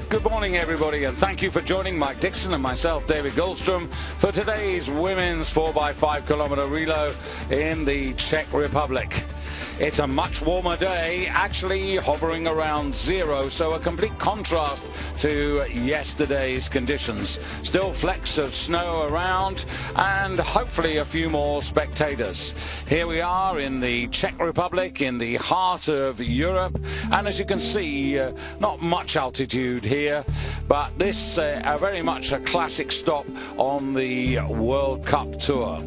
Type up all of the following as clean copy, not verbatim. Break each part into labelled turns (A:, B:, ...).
A: Good morning, everybody, and thank you for joining Mike Dixon and myself, David Goldstrom, for today's women's 4x5 kilometer relay in the Czech Republic. It's a much warmer day, actually hovering around 0, so a complete contrast to yesterday's conditions. Still flecks of snow around and hopefully a few more spectators. Here we are in the Czech Republic, in the heart of Europe, and as you can see, not much altitude here, but this very much a classic stop on the World Cup Tour.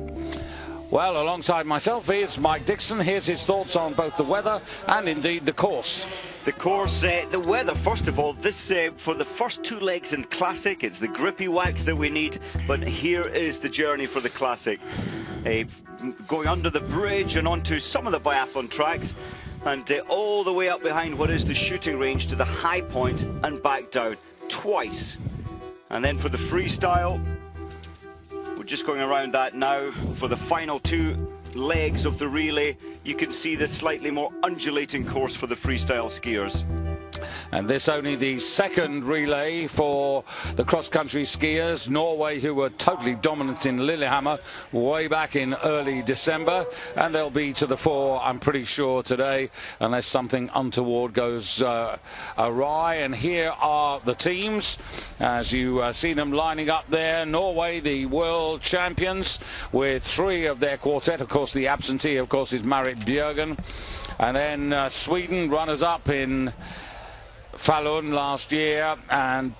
A: Well, alongside myself is Mike Dixon. Here's his thoughts on both the weather and indeed the course.
B: The course, the weather, first of all, this for the first two legs in Classic, it's the grippy wax that we need, but here is the journey for the Classic. Going under the bridge and onto some of the biathlon tracks, and all the way up behind what is the shooting range to the high point and back down twice. And then for the freestyle, we're just going around that now. For the final two legs of the relay, you can see the slightly more undulating course for the freestyle skiers.
A: And this only the second relay for the cross-country skiers. Norway, who were totally dominant in Lillehammer way back in early December, and they'll be to the fore, I'm pretty sure, today, unless something untoward goes awry. And here are the teams, as you see them lining up there. Norway, the world champions, with three of their quartet. Of course, the absentee, of course, is Marit Björgen. And then Sweden, runners-up in Falun last year, and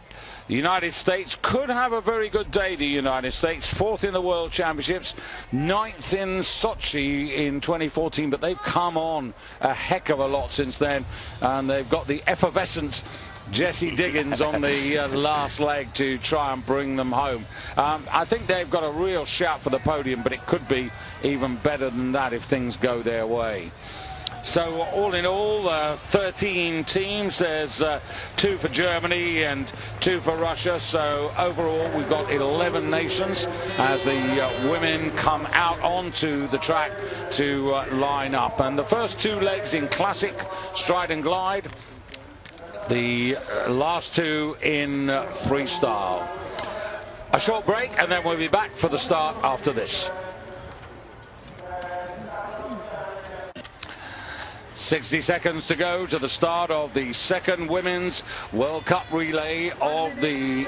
A: the United States could have a very good day. The United States, 4th in the World Championships, 9th in Sochi in 2014, but they've come on a heck of a lot since then, and they've got the effervescent Jessie Diggins on the last leg to try and bring them home. I think they've got a real shout for the podium, but it could be even better than that if things go their way. So all in all, 13 teams. There's 2 for Germany and 2 for Russia. So overall, we've got 11 nations as the women come out onto the track to line up. And the first 2 legs in Classic, stride and glide. The last 2 in freestyle. A short break, and then we'll be back for the start after this. 60 seconds to go to the start of the second Women's World Cup relay of the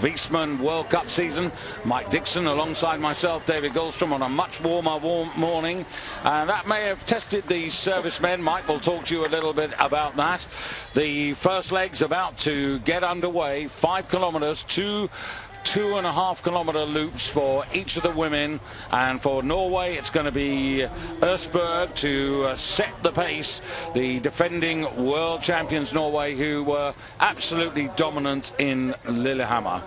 A: Wiesmann World Cup season. Mike Dixon alongside myself, David Goldstrom, on a much warmer morning. And that may have tested the servicemen. Mike will talk to you a little bit about that. The first leg's about to get underway. 5 kilometers, 2.5 kilometer loops for each of the women, and for Norway it's going to be Østberg to set the pace, the defending world champions Norway, who were absolutely dominant in Lillehammer.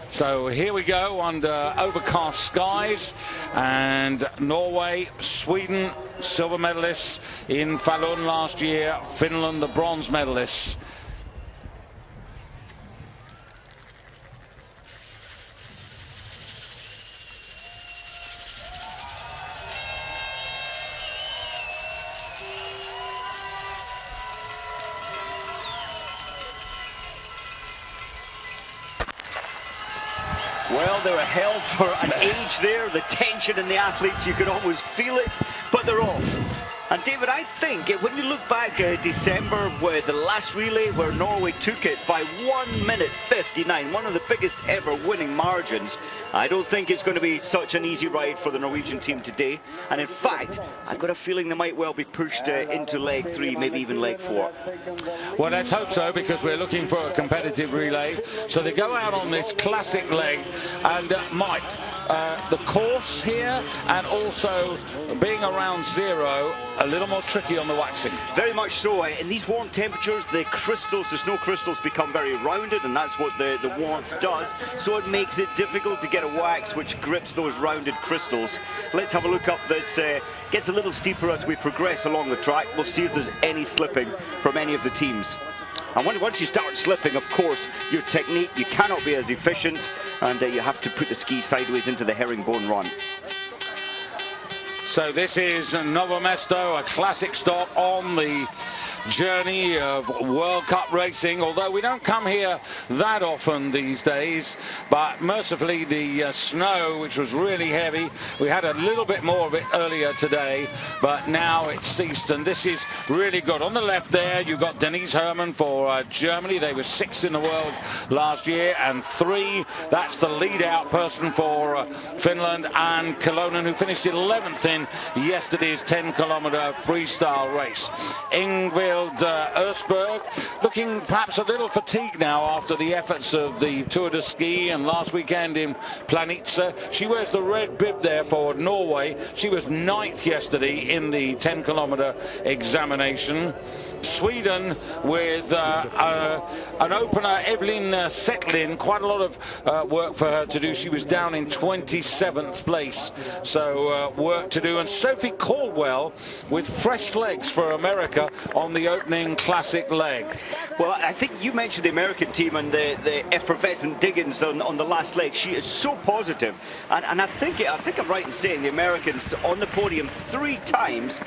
A: So here we go under overcast skies, and Norway, Sweden, silver medalists in Falun last year, Finland the bronze medalists.
B: Well, they were held for an age there. The tension in the athletes, you could almost feel it, but they're off. And David, I think when you look back December, where the last relay where Norway took it by 1 minute 59, one of the biggest ever winning margins, I don't think it's going to be such an easy ride for the Norwegian team today. And in fact, I've got a feeling they might well be pushed into leg 3, maybe even leg 4.
A: Well, let's hope so, because we're looking for a competitive relay. So they go out on this classic leg, and Mike, the course here, and also being around 0, a little more tricky on the waxing.
B: Very much so. In these warm temperatures, the crystals, the snow crystals, become very rounded, and that's what the warmth does. So it makes it difficult to get a wax which grips those rounded crystals. Let's have a look up this. Gets a little steeper as we progress along the track. We'll see if there's any slipping from any of the teams. And once you start slipping, of course, your technique, you cannot be as efficient, and you have to put the ski sideways into the herringbone run.
A: So this is Nove Mesto, a classic stop on the journey of World Cup racing, although we don't come here that often these days. But mercifully, the snow, which was really heavy, we had a little bit more of it earlier today, but now it's ceased, and this is really good. On the left there, you've got Denise Herrmann for Germany. They were 6th in the world last year, and 3, that's the lead-out person for Finland, and Kolonen, who finished 11th in yesterday's 10-kilometer freestyle race. Ingvild Østberg looking perhaps a little fatigued now after the efforts of the Tour de Ski and last weekend in Planica. She wears the red bib there for Norway. She was 9th yesterday in the 10-kilometer examination. Sweden with an opener, Evelyn Setlin, quite a lot of work for her to do. She was down in 27th place, so work to do. And Sophie Caldwell with fresh legs for America on the opening classic leg.
B: Well, I think you mentioned the American team and the effervescent Diggins on the last leg. She is so positive, and I think I'm right in saying the Americans on the podium 3 times,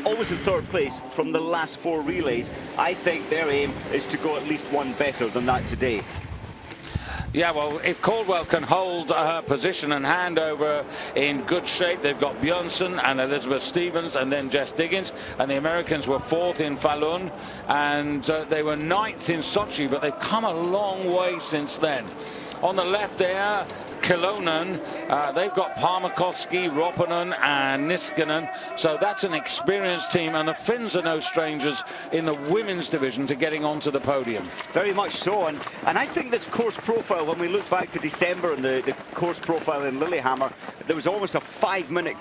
B: always in 3rd place from the last 4 relays. I think their aim is to go at least one better than that today.
A: Yeah, well, if Caldwell can hold her position and hand over in good shape, they've got Björnsson and Elizabeth Stevens and then Jess Diggins, and the Americans were 4th in Falun, and they were 9th in Sochi, but they've come a long way since then. On the left there, Kolonen, they've got Parmakoski, Ropponen and Niskanen, so that's an experienced team, and the Finns are no strangers in the women's division to getting onto the podium.
B: Very much so, and I think this course profile, when we look back to December and the course profile in Lillehammer, there was almost a 4-minute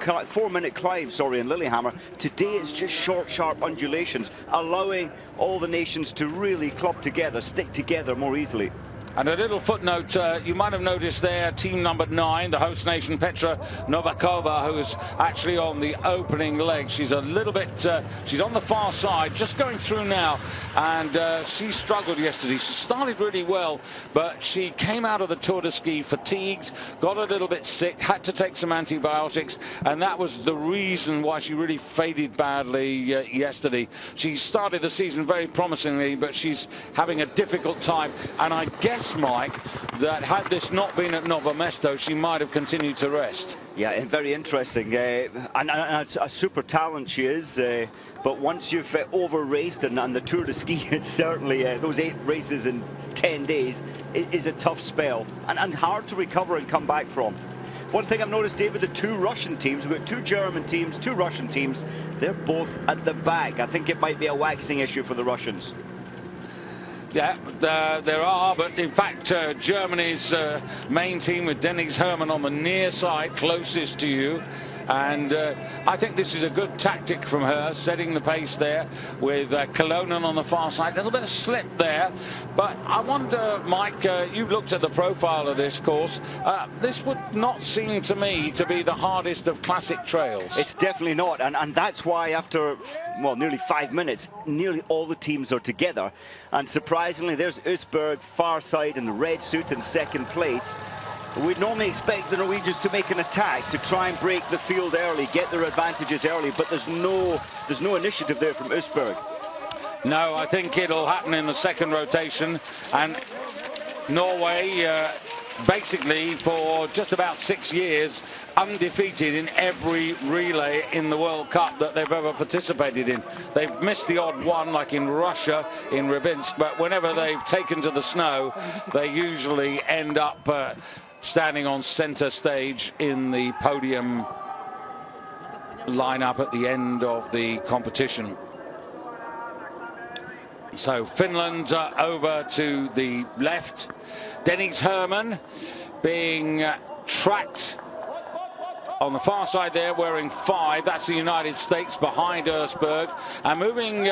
B: climb, in Lillehammer. Today it's just short, sharp undulations, allowing all the nations to really club together, stick together more easily.
A: And a little footnote, you might have noticed there, team number 9, the host nation, Petra Novakova, who's actually on the opening leg. She's a little bit, she's on the far side, just going through now, and she struggled yesterday. She started really well, but she came out of the Tour de Ski fatigued, got a little bit sick, had to take some antibiotics, and that was the reason why she really faded badly yesterday. She started the season very promisingly, but she's having a difficult time, and I guess, Mike, that had this not been at Nove Mesto, she might have continued to rest.
B: Yeah, and very interesting, and a super talent she is, but once you've over-raced and the Tour de Ski, it's certainly, those 8 races in 10 days is a tough spell, and hard to recover and come back from. One thing I've noticed, David, the 2 Russian teams, we've got 2 German teams, 2 Russian teams, they're both at the back. I think it might be a waxing issue for the Russians.
A: Yeah, there are, but in fact, Germany's main team with Denise Herrmann on the near side, closest to you. And I think this is a good tactic from her, setting the pace there with Kolonen on the far side. A little bit of slip there. But I wonder, Mike, you've looked at the profile of this course. This would not seem to me to be the hardest of classic trails.
B: It's definitely not. And that's why after, well, nearly 5 minutes, nearly all the teams are together. And surprisingly, there's Østberg, far side in the red suit in 2nd place. We'd normally expect the Norwegians to make an attack, to try and break the field early, get their advantages early, but there's no initiative there from Østberg.
A: No, I think it'll happen in the 2nd rotation, and Norway basically for just about 6 years undefeated in every relay in the World Cup that they've ever participated in. They've missed the odd one, like in Russia, in Rybinsk, but whenever they've taken to the snow, they usually end up standing on center stage in the podium lineup at the end of the competition. So Finland over to the left. Denise Herrmann being tracked on the far side there, wearing 5. That's the United States behind Østberg. And moving,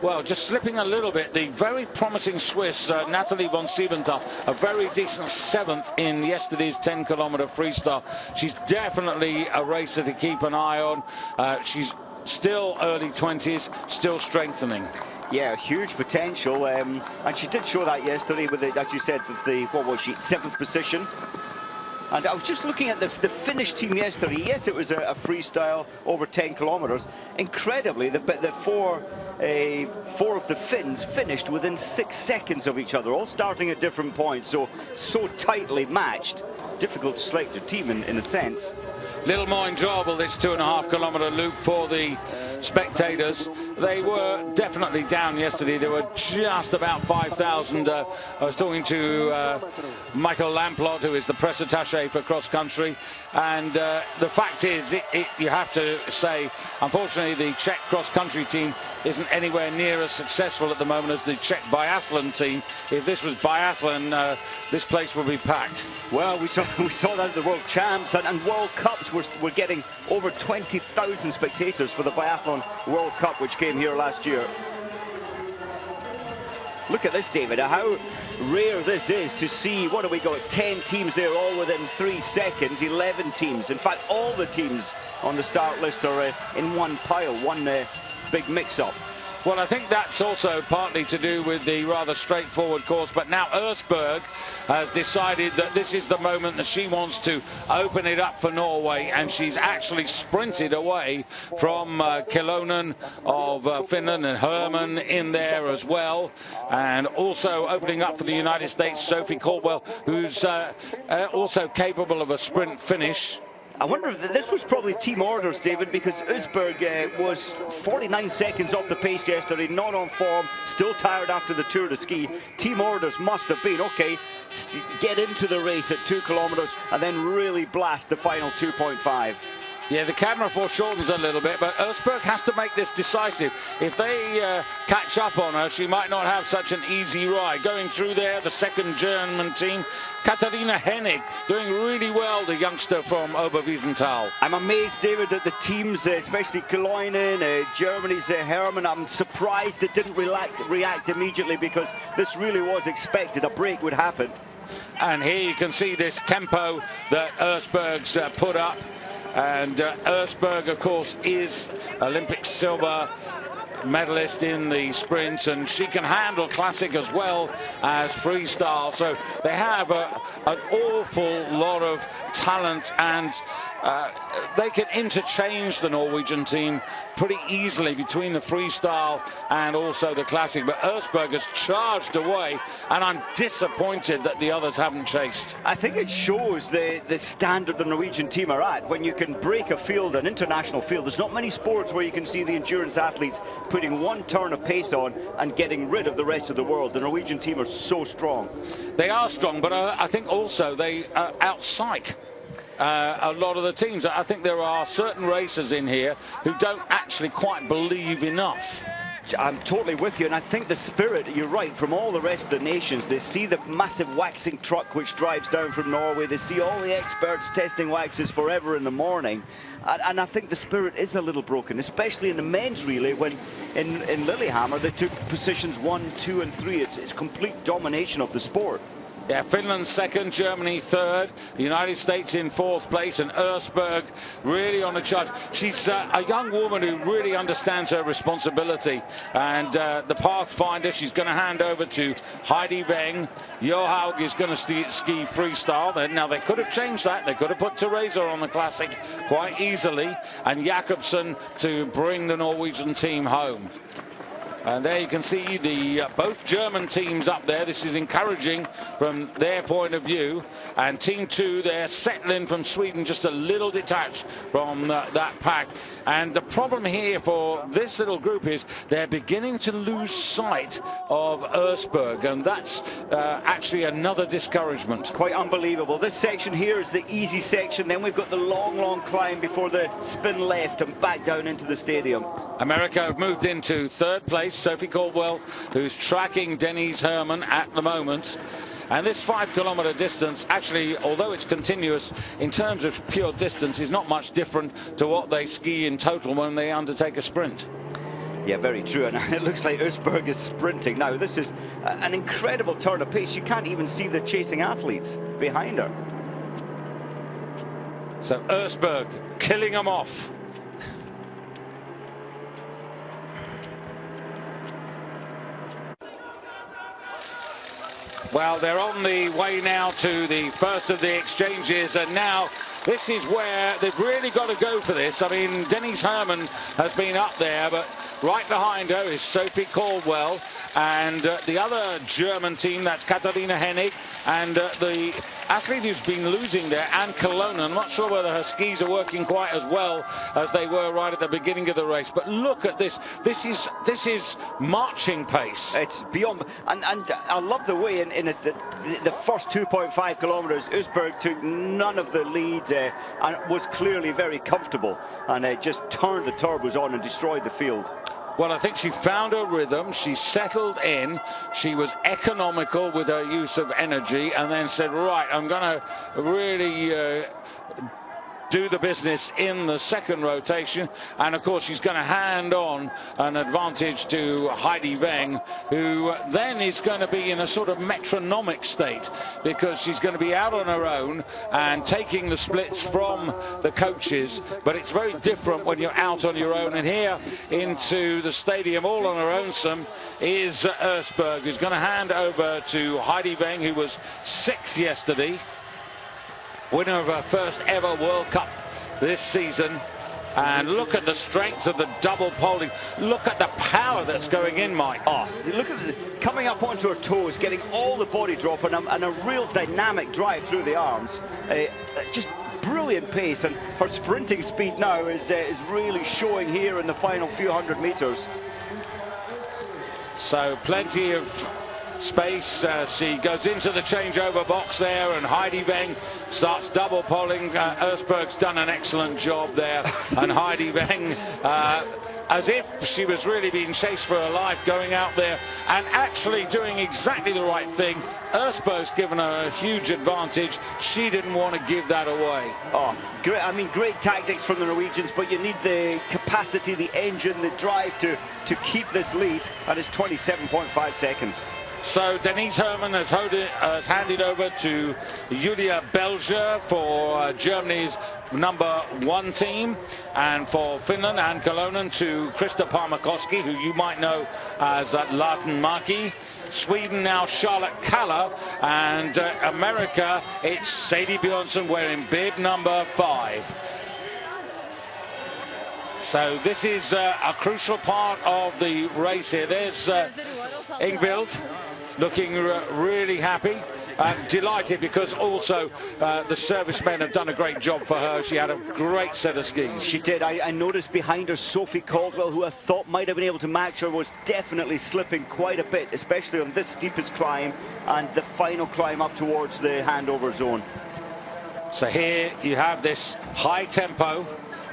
A: well, just slipping a little bit, the very promising Swiss, Nathalie von Siebenthal, a very decent 7th in yesterday's 10-kilometer freestyle. She's definitely a racer to keep an eye on. She's still early 20s, still strengthening.
B: Yeah, huge potential, and she did show that yesterday with the, as you said, with the, what was she, 7th position. And I was just looking at the Finnish team yesterday. Yes, it was a freestyle over 10 kilometers. Incredibly, the 4 four of the Finns finished within 6 seconds of each other, all starting at different points, so tightly matched. Difficult to select a team in a sense.
A: Little more enjoyable, this 2.5 kilometre loop for the spectators. They were definitely down yesterday. There were just about 5,000. I was talking to Michael Lamplot, who is the press attaché for cross country, and the fact is, you have to say, unfortunately, the Czech cross country team isn't anywhere near as successful at the moment as the Czech biathlon team. If this was biathlon, this place would be packed.
B: Well, we saw that at the World Champs and World Cups. We're getting over 20,000 spectators for the Biathlon World Cup, which came here last year. Look at this, David, how rare this is to see. What have we got? 10 teams there, all within 3 seconds. 11 teams. In fact, all the teams on the start list are in one pile, one big mix-up.
A: Well, I think that's also partly to do with the rather straightforward course, but now Østberg has decided that this is the moment that she wants to open it up for Norway, and she's actually sprinted away from Kilonen of Finland and Herman in there as well, and also opening up for the United States, Sophie Caldwell, who's also capable of a sprint finish.
B: I wonder if this was probably team orders, David, because Østberg was 49 seconds off the pace yesterday, not on form, still tired after the Tour de Ski. Team orders must have been, okay, get into the race at 2 kilometres and then really blast the final 2.5.
A: Yeah, the camera foreshortens a little bit, but Østberg has to make this decisive. If they catch up on her, she might not have such an easy ride. Going through there, the second German team, Katharina Hennig, doing really well, the youngster from Oberwiesenthal.
B: I'm amazed, David, at the teams, especially Kiloinen, Germany's Herman. I'm surprised it didn't react immediately, because this really was expected. A break would happen.
A: And here you can see this tempo that Østberg's put up. And Østberg, of course, is Olympic silver medalist in the sprint, and she can handle classic as well as freestyle. So they have an awful lot of talent, and they can interchange the Norwegian team pretty easily between the freestyle and also the classic. But Østberg has charged away, and I'm disappointed that the others haven't chased.
B: I think it shows the standard the Norwegian team are at. When you can break a field, an international field, there's not many sports where you can see the endurance athletes putting one turn of pace on and getting rid of the rest of the world. The Norwegian team are so strong.
A: They are strong, but I think also they out-psych a lot of the teams. I think there are certain racers in here who don't actually quite believe enough.
B: I'm totally with you, and I think the spirit, you're right, from all the rest of the nations, they see the massive waxing truck which drives down from Norway, they see all the experts testing waxes forever in the morning, and I think the spirit is a little broken, especially in the men's relay, when in Lillehammer they took positions 1, 2 and 3. It's complete domination of the sport.
A: Yeah, Finland second, Germany third, the United States in fourth place, and Østberg really on the charge. She's a young woman who really understands her responsibility, and the Pathfinder, she's going to hand over to Heidi Weng. Johaug is going to ski freestyle. Now, they could have changed that. They could have put Teresa on the classic quite easily, and Jakobsen to bring the Norwegian team home. And there you can see the both German teams up there. This is encouraging from their point of view. And Team 2, they're settling from Sweden, just a little detached from that pack. And the problem here for this little group is they're beginning to lose sight of Østberg, and that's actually another discouragement.
B: Quite unbelievable. This section here is the easy section. Then we've got the long climb before the spin left and back down into the stadium.
A: America have moved into third place. Sophie Caldwell, who's tracking Denise Herman at the moment. And this 5 kilometre distance, actually, although it's continuous, in terms of pure distance, is not much different to what they ski in total when they undertake a sprint.
B: Yeah, very true, and it looks like Østberg is sprinting. Now, this is an incredible turn of pace. You can't even see the chasing athletes behind her.
A: So Østberg killing them off. Well, they're on the way now to the first of the exchanges, and now this is where they've really got to go for this. I mean, Denise Herman has been up there, but Right behind her is Sophie Caldwell, and the other German team, that's Katharina Hennig, and the athlete who's been losing there, Anne Cologne. I'm not sure whether her skis are working quite as well as they were right at the beginning of the race, but look at this. This is marching pace.
B: It's beyond, and I love the way in the first 2.5 kilometers, Usberg took none of the lead and was clearly very comfortable, and just turned the turbos on and destroyed the field.
A: Well, I think she found her rhythm, she settled in, she was economical with her use of energy, and then said, right, I'm going to really do the business in the second rotation. And of course she's going to hand on an advantage to Heidi Weng, who then is going to be in a sort of metronomic state, because she's going to be out on her own and taking the splits from the coaches. But it's very different when you're out on your own, and here into the stadium all on her own is Usberg, who's going to hand over to Heidi Weng, who was 6th yesterday, winner of her first ever World Cup this season. And look at the strength of the double poling. Look at the power that's going in, Mike.
B: Oh, look at coming up onto her toes, getting all the body drop and a real dynamic drive through the arms. Just brilliant pace, and her sprinting speed now is really showing here in the final few hundred meters.
A: So plenty of space. She goes into the changeover box there, and Heidi Weng starts double poling. Usberg's done an excellent job there, and Heidi Weng, as if she was really being chased for her life, going out there and actually doing exactly the right thing. Usberg's given her a huge advantage. She didn't want to give that away. Oh,
B: great! I mean, great tactics from the Norwegians, but you need the capacity, the engine, the drive to keep this lead, and it's 27.5 seconds.
A: So Denise Herrmann has handed over to Julia Belger for Germany's #1 team, and for Finland, Anne Colonen to Krista Parmakoski, who you might know as Latin Maki. Sweden now Charlotte Kalla, and America, it's Sadie Björnsson wearing bib #5. So this is a crucial part of the race here. There's Ingvild looking really happy. Delighted because also the servicemen have done a great job for her. She had a great set of skis.
B: She did. I noticed behind her Sophie Caldwell, who I thought might have been able to match her, was definitely slipping quite a bit, especially on this steepest climb and the final climb up towards the handover zone.
A: So here you have this high tempo.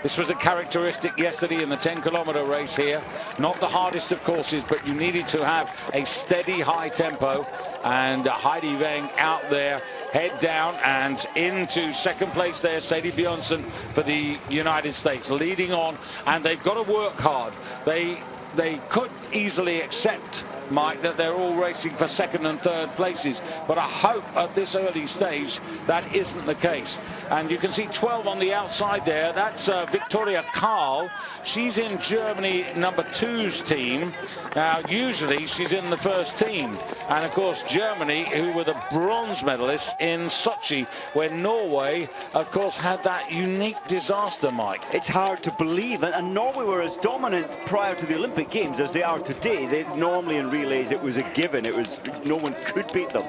A: This was a characteristic yesterday in the 10-kilometer race here. Not the hardest of courses, but you needed to have a steady high tempo. And Heidi Weng out there, head down, and into second place there, Sadie Björnsson for the United States, leading on. And they've got to work hard. They could easily accept, Mike, that they're all racing for second and third places, but I hope at this early stage that isn't the case. And you can see 12 on the outside there. That's Victoria Karl. She's in Germany #2's team. Now usually she's in the first team, and of course Germany, who were the bronze medalists in Sochi, where Norway of course had that unique disaster, Mike.
B: It's hard to believe, and Norway were as dominant prior to the Olympic Games as they are today. They normally in relays it was a given. It was no one could beat them.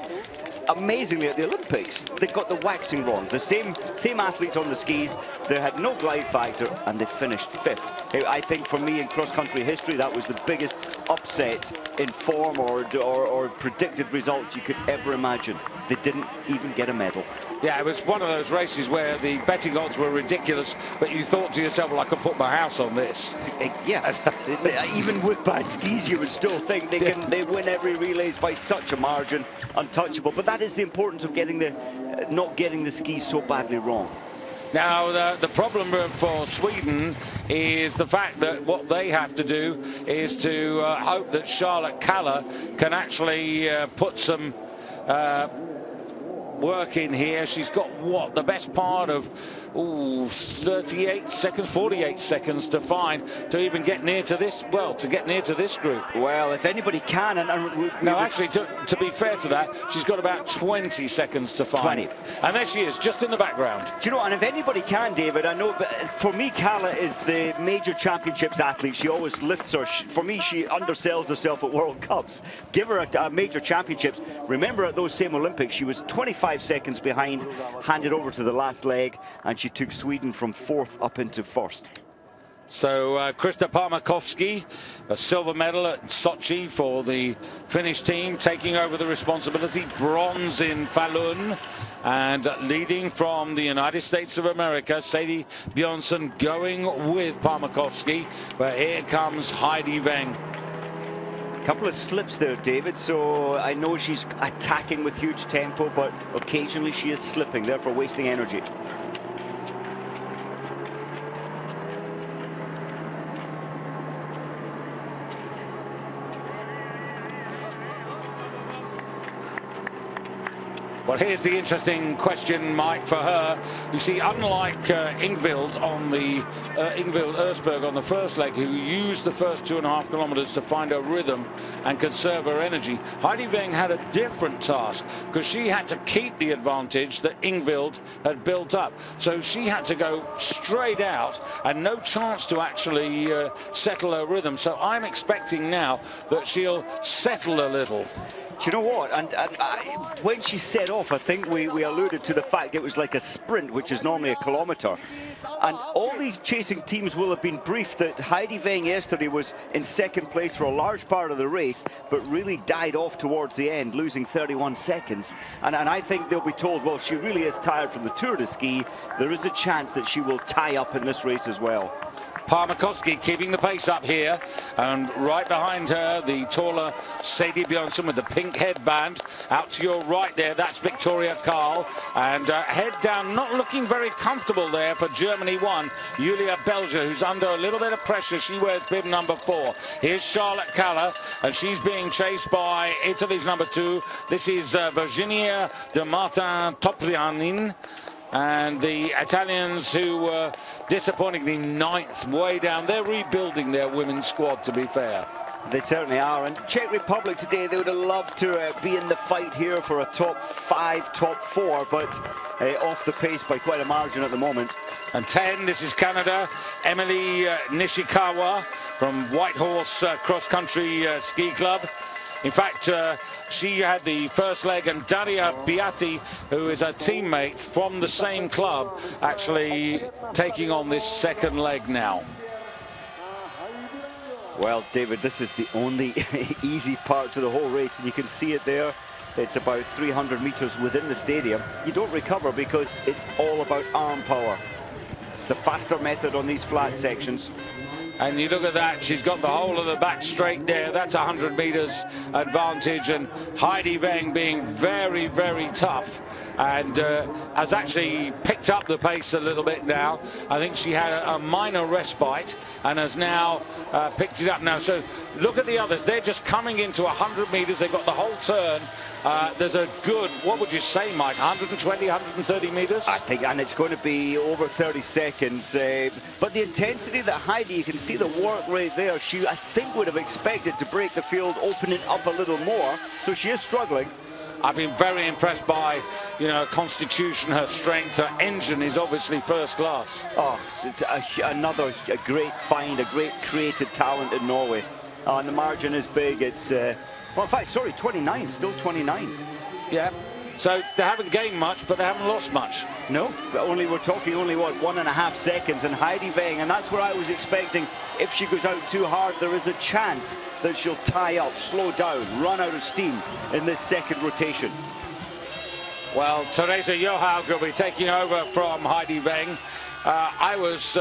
B: Amazingly, at the Olympics, they got the waxing wrong. The same athletes on the skis. They had no glide factor, and they finished 5th. I think for me in cross-country history, that was the biggest upset in form or predicted results you could ever imagine. They didn't even get a medal.
A: Yeah, it was one of those races where the betting odds were ridiculous, but you thought to yourself, well, I could put my house on this.
B: Yeah, even with bad skis, you would still think they win every relays by such a margin, untouchable. But that is the importance of not getting the skis so badly wrong.
A: Now, the problem for Sweden is the fact that what they have to do is to hope that Charlotte Kalla can actually put some work in here. She's got, what, the best part of 38 seconds, 48 seconds to find to even get near to this, well, to get near to this group.
B: Well, if anybody can,
A: no, actually, to be fair to that, she's got about 20 seconds to find.
B: 20.
A: And there she is, just in the background.
B: Do you know, and if anybody can, David, I know, but for me, Calla is the major championships athlete. She always lifts her. For me, she undersells herself at World Cups. Give her a major championships. Remember, at those same Olympics, she was 25 seconds behind, handed over to the last leg, and she took Sweden from 4th up into 1st.
A: So Krista Parmakovsky, a silver medal at Sochi for the Finnish team, taking over the responsibility. Bronze in Falun, and leading from the United States of America, Sadie Bjornsson going with Parmakovsky. But here comes Heidi Weng.
B: Couple of slips there, David, so I know she's attacking with huge tempo, but occasionally she is slipping, therefore wasting energy.
A: Well, here's the interesting question, Mike, for her. You see, unlike Ingvild on the Ingvild Ersberg on the first leg, who used the first 2.5 kilometers to find her rhythm and conserve her energy, Heidi Weng had a different task, because she had to keep the advantage that Ingvild had built up. So she had to go straight out and no chance to actually settle her rhythm. So I'm expecting now that she'll settle a little.
B: Do you know what? And when she set off, I think we alluded to the fact it was like a sprint, which is normally a kilometre. And all these chasing teams will have been briefed that Heidi Weng yesterday was in second place for a large part of the race, but really died off towards the end, losing 31 seconds. And I think they'll be told, well, she really is tired from the Tour de Ski. There is a chance that she will tie up in this race as well.
A: Parmakovsky keeping the pace up here, and right behind her the taller Sadie Bjornsson with the pink headband. Out to your right there, that's Victoria Karl, and head down, not looking very comfortable there for Germany 1, Julia Belger, who's under a little bit of pressure. She wears bib number 4. Here's Charlotte Kalla, and she's being chased by Italy's number 2. This is Virginia de Martin Toprianin. And the Italians, who were disappointingly 9th, way down. They're rebuilding their women's squad, to be fair.
B: They certainly are. And Czech Republic today, they would have loved to be in the fight here for a top 5, top 4, but off the pace by quite a margin at the moment.
A: And 10, this is Canada, Emily Nishikawa from Whitehorse Cross Country Ski Club. In fact, she had the first leg, and Daria Beati, who is a teammate from the same club, actually taking on this second leg now.
B: Well, David, this is the only easy part to the whole race, and you can see it there. It's about 300 meters within the stadium. You don't recover because it's all about arm power. It's the faster method on these flat sections.
A: And you look at that, she's got the whole of the back straight there. That's 100 meters advantage, and Heidi Weng being very, very tough, and has actually picked up the pace a little bit now. I think she had a minor respite and has now picked it up now. So look at the others. They're just coming into 100 meters. They've got the whole turn. There's a good, what would you say, Mike, 120, 130 meters?
B: I think, and it's going to be over 30 seconds. But the intensity that Heidi, you can see the work rate there. She, I think, would have expected to break the field, open it up a little more. So she is struggling.
A: I've been very impressed by, you know, her constitution, her strength. Her engine is obviously first class.
B: Oh, another great find, a great creative talent in Norway. And the margin is big. It's, well, in fact, sorry, 29, still 29.
A: Yeah. So they haven't gained much, but they haven't lost much.
B: No, we're talking only, what, 1.5 seconds. And Heidi Weng, and that's where I was expecting, if she goes out too hard, there is a chance that she'll tie up, slow down, run out of steam in this second rotation.
A: Well, Teresa Johaug will be taking over from Heidi Weng. I was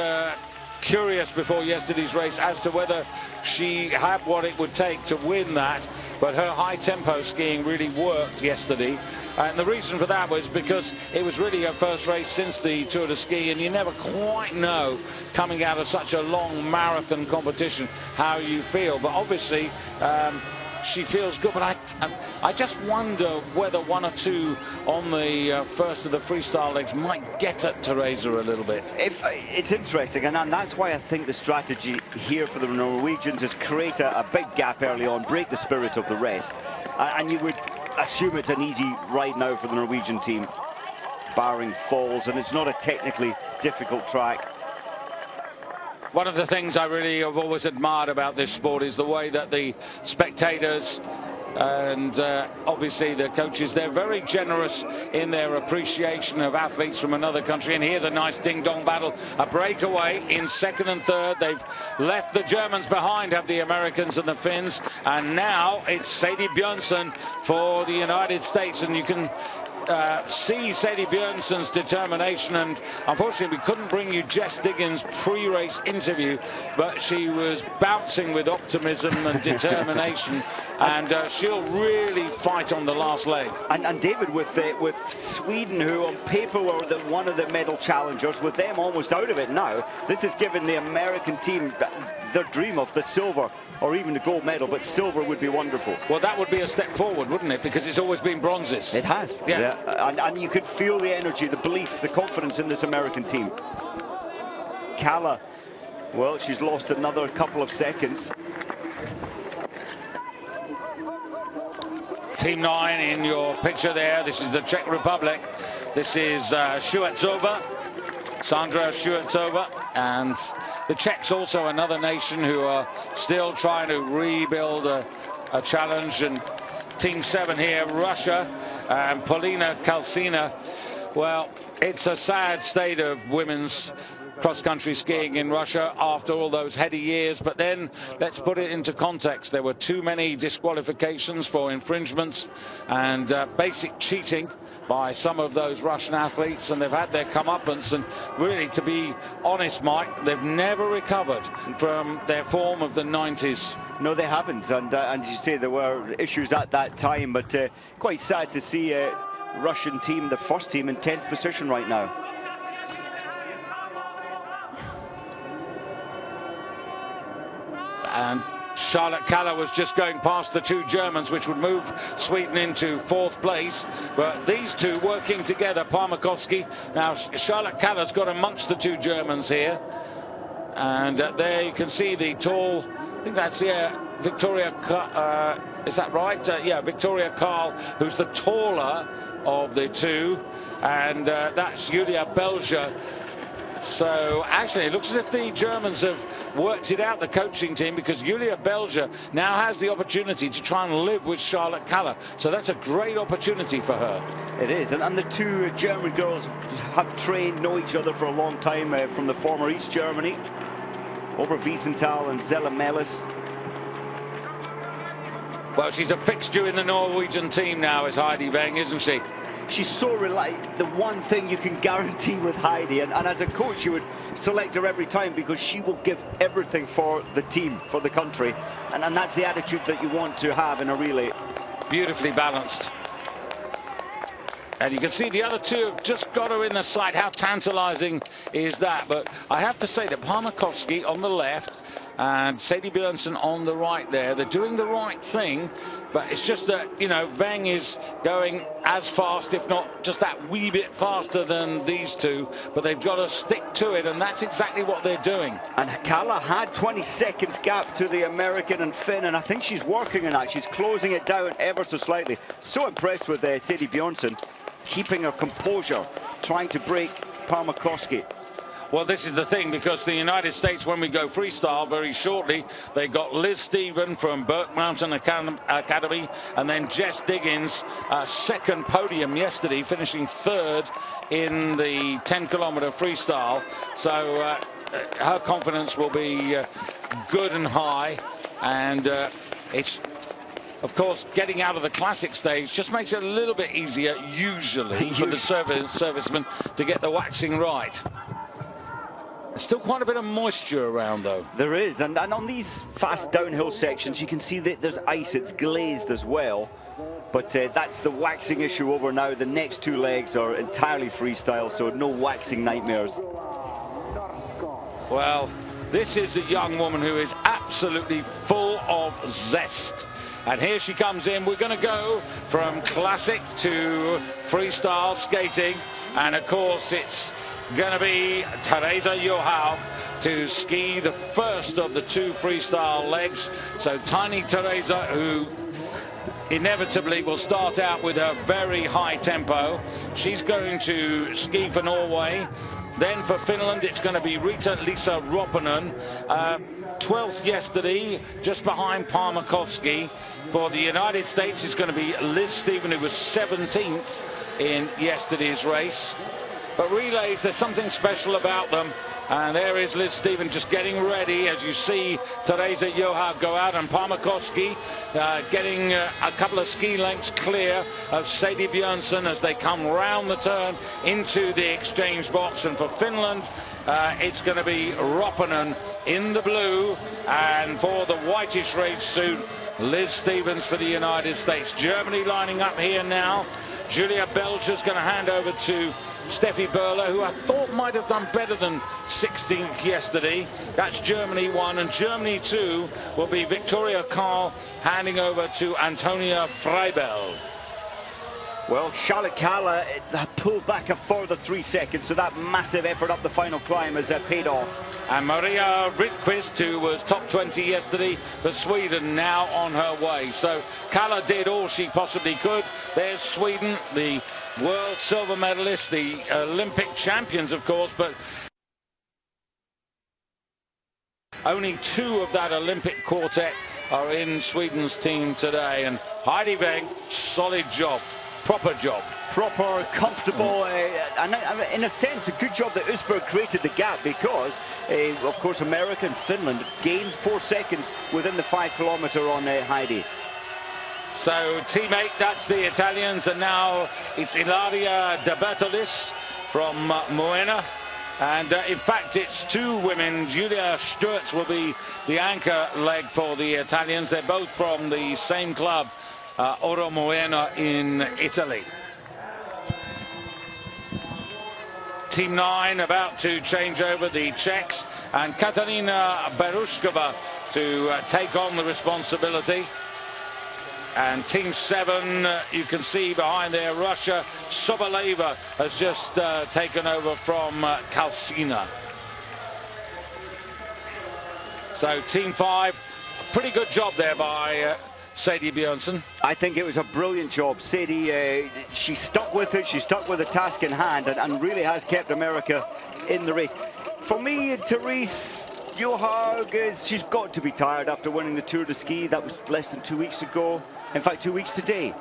A: curious before yesterday's race as to whether she had what it would take to win that, but her high tempo skiing really worked yesterday. And the reason for that was because it was really her first race since the Tour de Ski, and you never quite know, coming out of such a long marathon competition, how you feel. But obviously, she feels good, but I just wonder whether one or two on the first of the freestyle legs might get at Teresa a little bit.
B: It's interesting, and that's why I think the strategy here for the Norwegians is create a big gap early on, break the spirit of the rest, and you would assume it's an easy ride now for the Norwegian team, barring falls, and it's not a technically difficult track.
A: One of the things I really have always admired about this sport is the way that the spectators and obviously the coaches, they're very generous in their appreciation of athletes from another country. And here's a nice ding-dong battle, a breakaway in second and third. They've left the Germans behind, have the Americans and the Finns, and now it's Sadie Bjørnsen for the United States, and you can see Sadie Bjørnsen's determination. And unfortunately we couldn't bring you Jess Diggins' pre-race interview, but she was bouncing with optimism and determination, and she'll really fight on the last leg. And
B: David, with Sweden, who on paper were one of the medal challengers, with them almost out of it now, this has given the American team their dream of the silver or even the gold medal, but silver would be wonderful.
A: Well, that would be a step forward, wouldn't it? Because it's always been bronzes.
B: It has. Yeah. And you could feel the energy, the belief, the confidence in this American team. Kalla, well, she's lost another couple of seconds.
A: Team 9 in your picture there. This is the Czech Republic. This is Shuatsova, Sandra Shuatsova, and the Czechs also another nation who are still trying to rebuild a challenge. And Team 7 here, Russia, and Polina Kalsina. Well, it's a sad state of women's cross-country skiing in Russia after all those heady years. But then let's put it into context. There were too many disqualifications for infringements and basic cheating by some of those Russian athletes, and they've had their comeuppance. And really, to be honest, Mike, they've never recovered from their form of the 90s.
B: No, they haven't, and you say there were issues at that time, but quite sad to see a Russian team, the first team, in 10th position right now.
A: And Charlotte Kalla was just going past the two Germans, which would move Sweden into 4th place. But these two working together, Parmakovsky. Now, Charlotte Kalla's got amongst the two Germans here. And there you can see the tall, I think that's, Victoria, is that right? Yeah, Victoria Karl, who's the taller of the two. And that's Julia Belger. So actually, it looks as if the Germans have worked it out, the coaching team, because Julia Belger now has the opportunity to try and live with Charlotte Kalla. So that's a great opportunity for her.
B: It is, and the two German girls have trained, know each other for a long time from the former East Germany. Over Wiesenthal and Zella Mellis.
A: Well, she's a fixture in the Norwegian team now, is Heidi Weng, isn't she?
B: She's so reliant. The one thing you can guarantee with Heidi, and as a coach you would select her every time, because she will give everything for the team, for the country, and that's the attitude that you want to have in a relay.
A: Beautifully balanced. And you can see the other two have just got her in the sight. How tantalizing is that? But I have to say that Parmakovsky on the left and Sadie Bjørnsen on the right there, they're doing the right thing. But it's just that, you know, Weng is going as fast, if not just that wee bit faster than these two. But they've got to stick to it, and that's exactly what they're doing.
B: And Kalla had 20 seconds gap to the American and Finn, and I think she's working on that. She's closing it down ever so slightly. So impressed with Sadie Bjørnsen, keeping her composure, trying to break Parmakovsky.
A: Well, this is the thing, because the United States, when we go freestyle very shortly, they got Liz Stephen from Burke Mountain Academy, and then Jess Diggins, second podium yesterday, finishing 3rd in the 10-kilometer freestyle. So her confidence will be good and high, and it's, of course, getting out of the classic stage just makes it a little bit easier, usually, for the servicemen to get the waxing right. There's still quite a bit of moisture around, though.
B: There is, and on these fast downhill sections, you can see that there's ice. It's glazed as well. But that's the waxing issue over now. The next two legs are entirely freestyle, so no waxing nightmares.
A: Well, This is a young woman who is absolutely full of zest. And here she comes in. We're going to go from classic to freestyle skating. And of course, it's going to be Teresa Johaug to ski the first of the two freestyle legs. So tiny Teresa, who inevitably will start out with a very high tempo. She's going to ski for Norway. Then for Finland, it's going to be Rita-Lisa Ropponen, 12th yesterday, just behind Parmakovsky. For the United States, it's going to be Liz Stephen, who was 17th in yesterday's race. But relays, there's something special about them. And there is Liz Stephen just getting ready as you see Teresa Johaug go out, and Parmakovsky getting a couple of ski lengths clear of Sadie Björnsson as they come round the turn into the exchange box. And for Finland, it's going to be Ropponen in the blue, and for the whitish race suit, Liz Stevens for the United States. Germany lining up here now. Julia Belcher's going to hand over to Steffi Böhler, who I thought might have done better than 16th yesterday. That's Germany 1, and Germany 2 will be Victoria Karl handing over to Antonia Freibel.
B: Well, Charlotte Kalla pulled back a further 3 seconds, so that massive effort up the final climb has paid off.
A: And Maria Rydqvist, who was top 20 yesterday for Sweden, now on her way. So Kalla did all she possibly could. There's Sweden, the world silver medalists, the Olympic champions, of course, but only 2 of that Olympic quartet are in Sweden's team today. And Heidi Weng, solid job, proper job.
B: Proper, comfortable, and in a sense, a good job that Usberg created the gap, because, of course, America and Finland gained 4 seconds within the 5 kilometer on Heidi.
A: So teammate, that's the Italians, and now it's Ilaria De Bertolis from Moena. And in fact, it's 2 women. Julia Sturz will be the anchor leg for the Italians. They're both from the same club, Oro Moena in Italy. Team 9 about to change over, the Czechs, and Katarina Berushkova to take on the responsibility. And Team 7, you can see behind there, Russia, Soboleva has just taken over from Kalsina. So Team 5, pretty good job there by Sadie Björnsson.
B: I think it was a brilliant job. Sadie, she stuck with it, she stuck with the task in hand, and really has kept America in the race. For me, Teresa Johaug, she's got to be tired after winning the Tour de Ski. That was less than 2 weeks ago. In fact, 2 weeks today.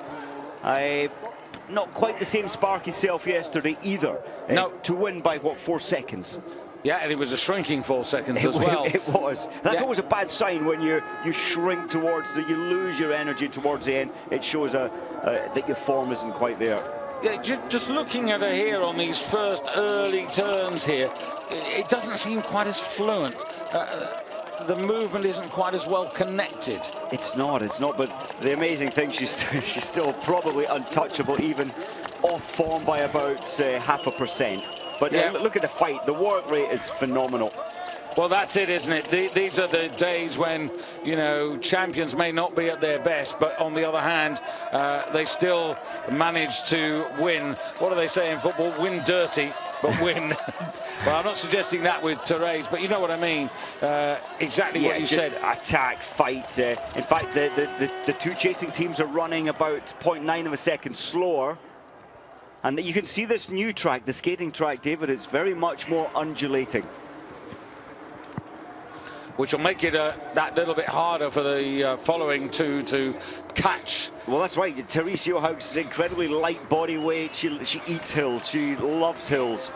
B: Not quite the same sparky self yesterday either.
A: No.
B: To win by, what, 4 seconds?
A: Yeah, and it was a shrinking 4 seconds as well.
B: It was. That's always a bad sign when you shrink towards you lose your energy towards the end. It shows that your form isn't quite there.
A: Yeah, just looking at her here on these first early turns here, it doesn't seem quite as fluent. The movement isn't quite as well connected. It's not,
B: but the amazing thing, she's still probably untouchable, even off form by about 0.5%. But yeah, look at the fight. The work rate is phenomenal.
A: Well, that's it, isn't it? These are the days when, you know, champions may not be at their best, but on the other hand, they still manage to win. What do they say in football? Win dirty, but win. Well, I'm not suggesting that with Therese, but you know what I mean. Exactly what you said.
B: Attack, fight. In fact, the 2 chasing teams are running about 0.9 of a second slower. And you can see this new track, the skating track, David, it's very much more undulating.
A: Which will make it that little bit harder for the following 2 to catch.
B: Well, that's right. Teresa Johaug is incredibly light body weight. She eats hills. She loves hills.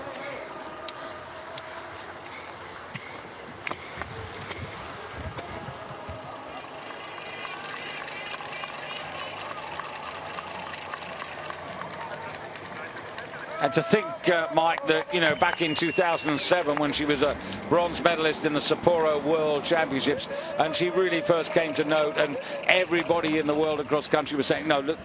A: And to think Mike, that, you know, back in 2007 when she was a bronze medalist in the Sapporo World Championships, and she really first came to note, and everybody in the world of cross country was saying, no, look,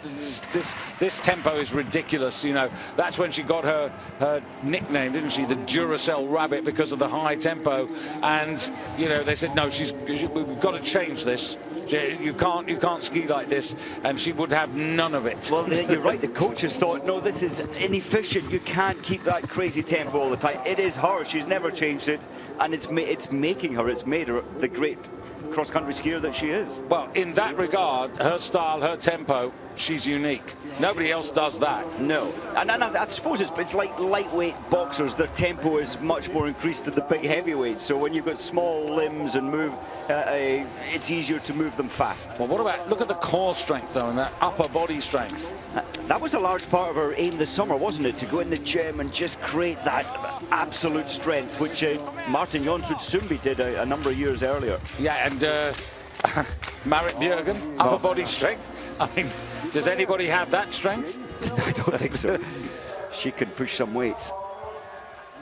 A: this tempo is ridiculous. You know, that's when she got her nickname, didn't she, the Duracell Rabbit, because of the high tempo. And you know, they said, no, we've got to change this. You can't ski like this, and she would have none of it.
B: Well, you're right. The coaches thought, no, this is inefficient. You can't keep that crazy tempo all the time. It is her. She's never changed it, and it's made her the great cross-country skier that she is.
A: Well, in that regard, her style, her tempo, she's unique. Nobody else does that.
B: No, and I suppose it's like lightweight boxers. Their tempo is much more increased than the big heavyweights. So when you've got small limbs and move, it's easier to move them fast.
A: Well, what about, look at the core strength though, and that upper body strength.
B: That was a large part of her aim this summer, wasn't it? To go in the gym and just create that absolute strength, which Martin Jonsrud did a number of years earlier.
A: Yeah, and Marit Bjørgen, upper body strength. I mean, does anybody have that strength?
B: I don't think so. She can push some weights.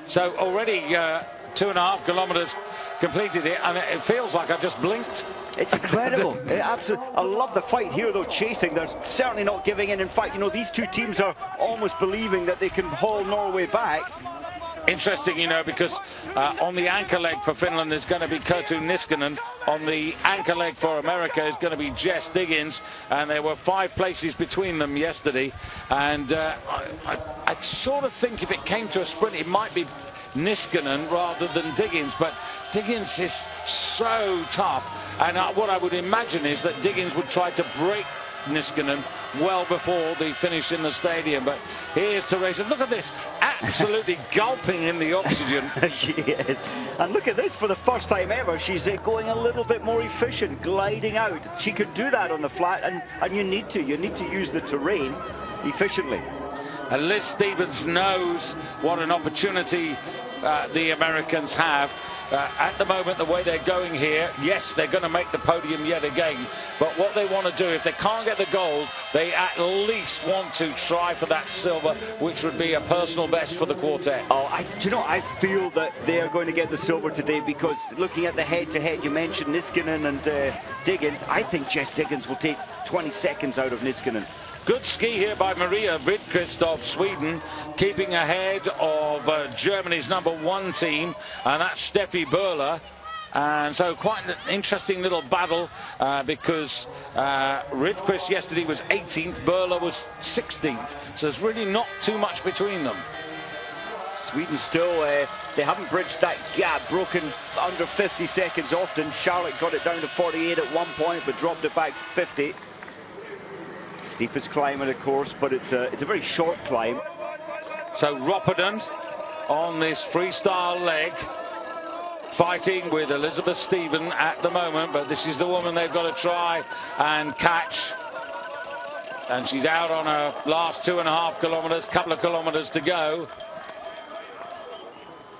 A: So already 2.5 kilometers completed it, and it feels like I just blinked.
B: It's incredible. Absolutely. I love the fight here, though, chasing. They're certainly not giving in. In fact, you know, these two teams are almost believing that they can haul Norway back.
A: Interesting, you know, because on the anchor leg for Finland is going to be Kerttu Niskanen. On the anchor leg for America is going to be Jess Diggins. And there were 5 places between them yesterday. And I sort of think if it came to a sprint, it might be Niskanen rather than Diggins. But Diggins is so tough. And what I would imagine is that Diggins would try to break Niskanen well before the finish in the stadium. But here's Teresa. Look at this, absolutely gulping in the oxygen.
B: She is. And look at this, for the first time ever, she's going a little bit more efficient, gliding out. She could do that on the flat, and you need to use the terrain efficiently.
A: And Liz Stevens knows what an opportunity the Americans have. At the moment, the way they're going here, yes, they're going to make the podium yet again. But what they want to do, if they can't get the gold, they at least want to try for that silver, which would be a personal best for the quartet.
B: Oh, do you know, I feel that they are going to get the silver today, because looking at the head-to-head, you mentioned Niskanen and Diggins. I think Jess Diggins will take 20 seconds out of Niskanen.
A: Good ski here by Maria Rydqvist of Sweden, keeping ahead of Germany's #1 team, and that's Steffi Böhler. And so quite an interesting little battle because Rydqvist yesterday was 18th, Böhler was 16th. So there's really not too much between them.
B: Sweden still, they haven't bridged that gap, broken under 50 seconds often. Charlotte got it down to 48 at one point, but dropped it back 50. Steepest climb of the course, but it's a very short climb.
A: So Ropperden on this freestyle leg, fighting with Elizabeth Steven at the moment, but this is the woman they've got to try and catch. And she's out on her last 2.5 kilometers, couple of kilometers to go.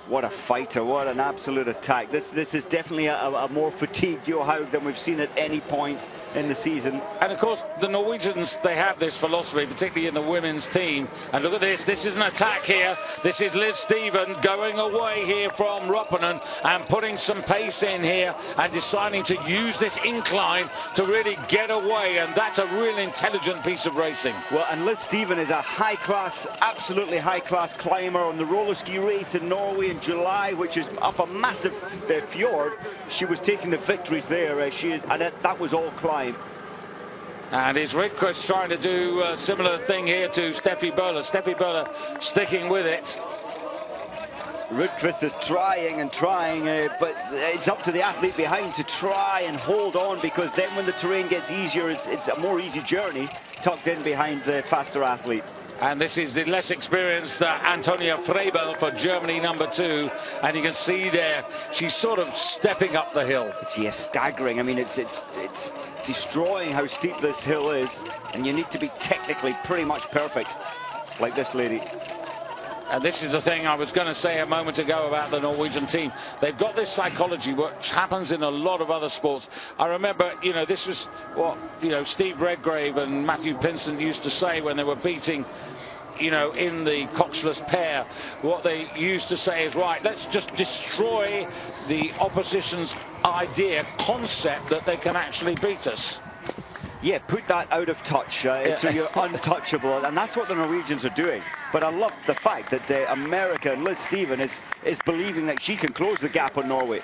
B: What a fighter, what an absolute attack. This is definitely a more fatigued Johaug than we've seen at any point in the season.
A: And of course, the Norwegians, they have this philosophy, particularly in the women's team. And look at this is an attack here. This is Liz Steven going away here from Roppanen and putting some pace in here and deciding to use this incline to really get away. And that's a real intelligent piece of racing.
B: Well, and Liz Steven is a high-class, absolutely high-class climber on the roller ski race in Norway in July, which is up a massive fjord. She was taking the victories there, and that was all climb.
A: And is Rydqvist trying to do a similar thing here to Steffi Böhler. Steffi Böhler sticking with it.
B: Rydqvist is trying and trying, but it's up to the athlete behind to try and hold on, because then when the terrain gets easier, it's a more easy journey tucked in behind the faster athlete.
A: And this is the less experienced Antonia Frebel for Germany #2. And you can see there, she's sort of stepping up the hill.
B: She is staggering. I mean, it's destroying how steep this hill is. And you need to be technically pretty much perfect, like this lady.
A: And this is the thing I was going to say a moment ago about the Norwegian team. They've got this psychology, which happens in a lot of other sports. I remember, you know, this was what, you know, Steve Redgrave and Matthew Pinsent used to say when they were beating, you know, in the coxless pair, what they used to say is, right, let's just destroy the opposition's concept that they can actually beat us.
B: Yeah, put that out of touch, so you're untouchable, and that's what the Norwegians are doing. But I love the fact that America and Liz Stevens is believing that she can close the gap on Norway.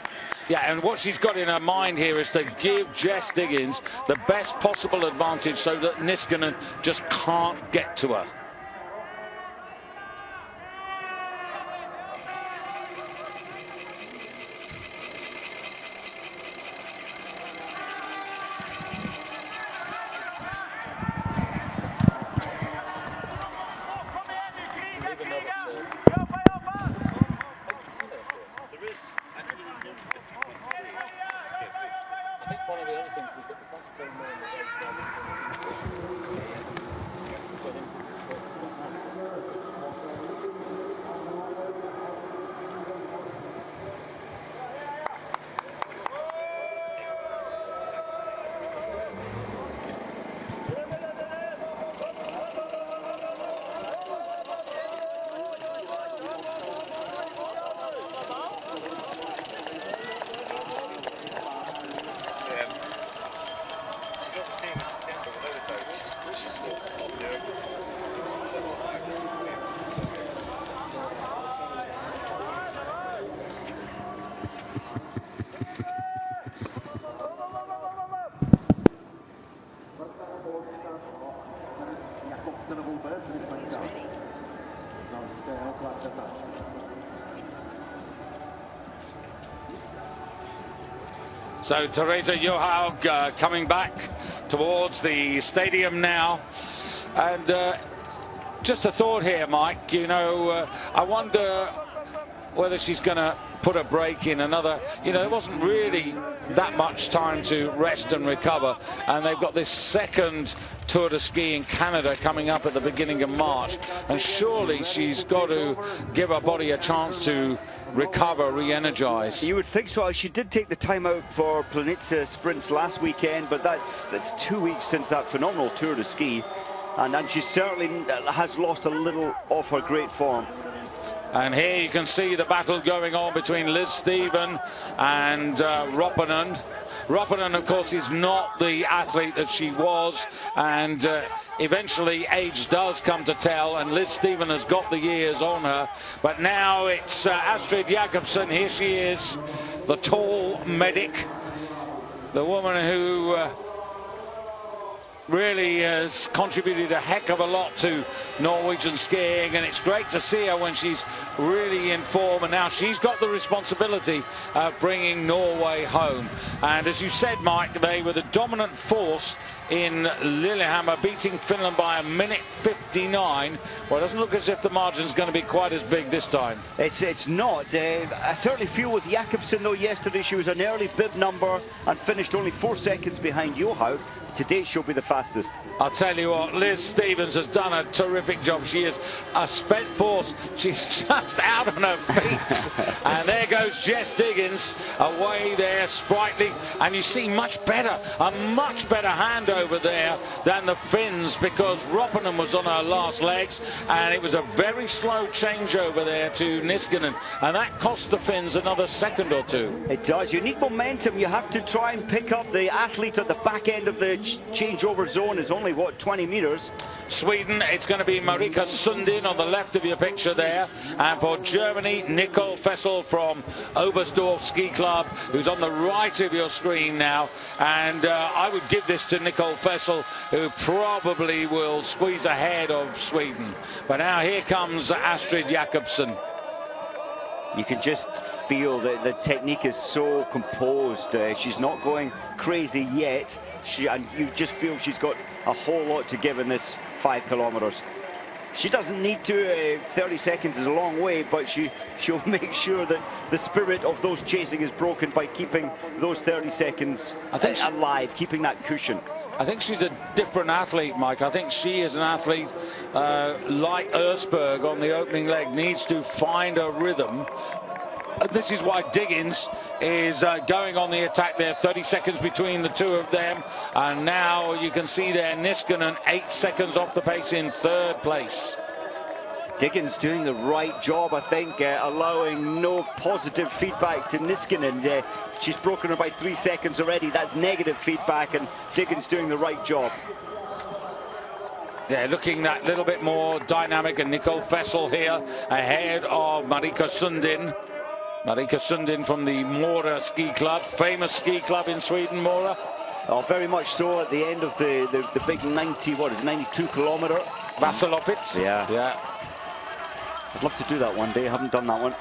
A: Yeah, and what she's got in her mind here is to give Jess Diggins the best possible advantage so that Niskanen just can't get to her. I think one of the other things is that we're concentrating more on the race rather than the position. So I think So Teresa Johaug coming back towards the stadium now, and just a thought here, Mike, you know, I wonder whether she's going to put a break in another. You know, there wasn't really that much time to rest and recover, and they've got this second Tour de Ski in Canada coming up at the beginning of March, and surely she's got to give her body a chance to recover, re-energize.
B: You would think so. She did take the time out for Planitza sprints last weekend, but that's 2 weeks since that phenomenal Tour de Ski, and she certainly has lost a little of her great form.
A: And here you can see the battle going on between Liz Steven and Roppanen. Roppanen, of course, is not the athlete that she was, and eventually age does come to tell, and Liz Steven has got the years on her. But now it's Astrid Jakobsen. Here she is, the tall medic, the woman who really has contributed a heck of a lot to Norwegian skiing, and it's great to see her when she's really in form, and now she's got the responsibility of bringing Norway home. And as you said, Mike, they were the dominant force in Lillehammer, beating Finland by 1:59. Well, it doesn't look as if the margin's going to be quite as big this time.
B: It's not. I certainly feel with Jakobsen, though, yesterday she was an early bib number and finished only 4 seconds behind Johaug. Today she'll be the fastest.
A: I'll tell you what, Liz Stevens has done a terrific job. She is a spent force. She's just out on her feet. And there goes Jess Diggins away there, sprightly. And you see a much better handover there than the Finns, because Roppanen was on her last legs, and it was a very slow changeover there to Niskanen, and that cost the Finns another second or two.
B: It does. You need momentum. You have to try and pick up the athlete at the back end of the changeover zone. Is only, what, 20 meters.
A: Sweden, it's going to be Marika Sundin on the left of your picture there, and for Germany, Nicole Fessel from Oberstdorf Ski Club, who's on the right of your screen now. And I would give this to Nicole Fessel, who probably will squeeze ahead of Sweden. But now here comes Astrid Jakobsen.
B: You can just feel that the technique is so composed. She's not going crazy yet. And you just feel she's got a whole lot to give in this 5 kilometers. She doesn't need to. 30 seconds is a long way, but she'll make sure that the spirit of those chasing is broken by keeping those 30 seconds alive, keeping that cushion.
A: I think she's a different athlete, Mike. I think she is an athlete like Ersberg on the opening leg, needs to find a rhythm. This is why Diggins is going on the attack there. 30 seconds between the two of them. And now you can see there Niskanen 8 seconds off the pace in third place.
B: Diggins doing the right job, I think, allowing no positive feedback to Niskanen. She's broken her by 3 seconds already. That's negative feedback, and Diggins doing the right job.
A: Yeah, looking that little bit more dynamic, and Nicole Fessel here ahead of Marika Sundin. Marika Sundin from the Mora Ski Club, famous ski club in Sweden, Mora.
B: Oh, very much so. At the end of the big 92-kilometer.
A: Vasaloppet.
B: Yeah. I'd love to do that one day. I haven't done that one.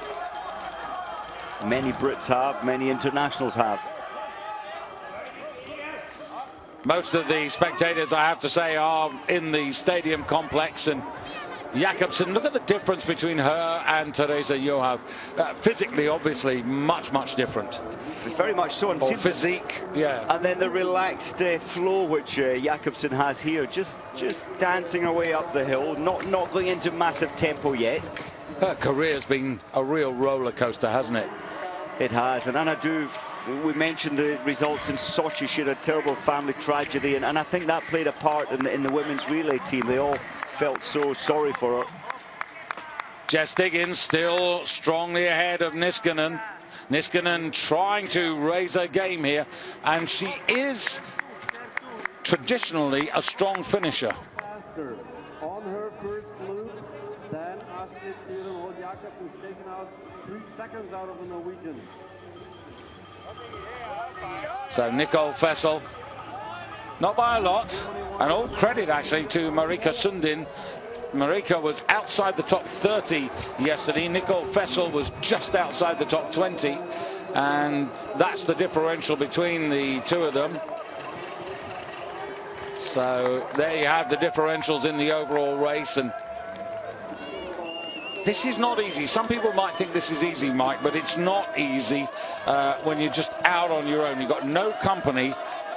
B: Many Brits have, many internationals have.
A: Most of the spectators, I have to say, are in the stadium complex, and Jakobsen, look at the difference between her and Teresa Johaug. Physically, obviously, much different.
B: Very much so. And
A: or physique, yeah.
B: And then the relaxed flow which Jakobsen has here, just dancing her way up the hill, not going into massive tempo yet.
A: Her career's been a real roller coaster, hasn't it?
B: It has. And Anna Duve, we mentioned the results in Sochi. She had a terrible family tragedy, and I think that played a part in the women's relay team. They all felt so sorry for her.
A: Jess Diggins still strongly ahead of Niskanen. Niskanen trying to raise her game here, and she is traditionally a strong finisher.
C: On her first loop, then Astrid Jakobsen is taken out 3 seconds out of the Norwegian.
A: So Nicole Fessel, not by a lot, and all credit actually to Marika Sundin. Marika was outside the top 30 yesterday. Nicole Fessel was just outside the top 20, and that's the differential between the two of them. So there you have the differentials in the overall race, and this is not easy. Some people might think this is easy, Mike, but it's not easy when you're just out on your own. You've got no company.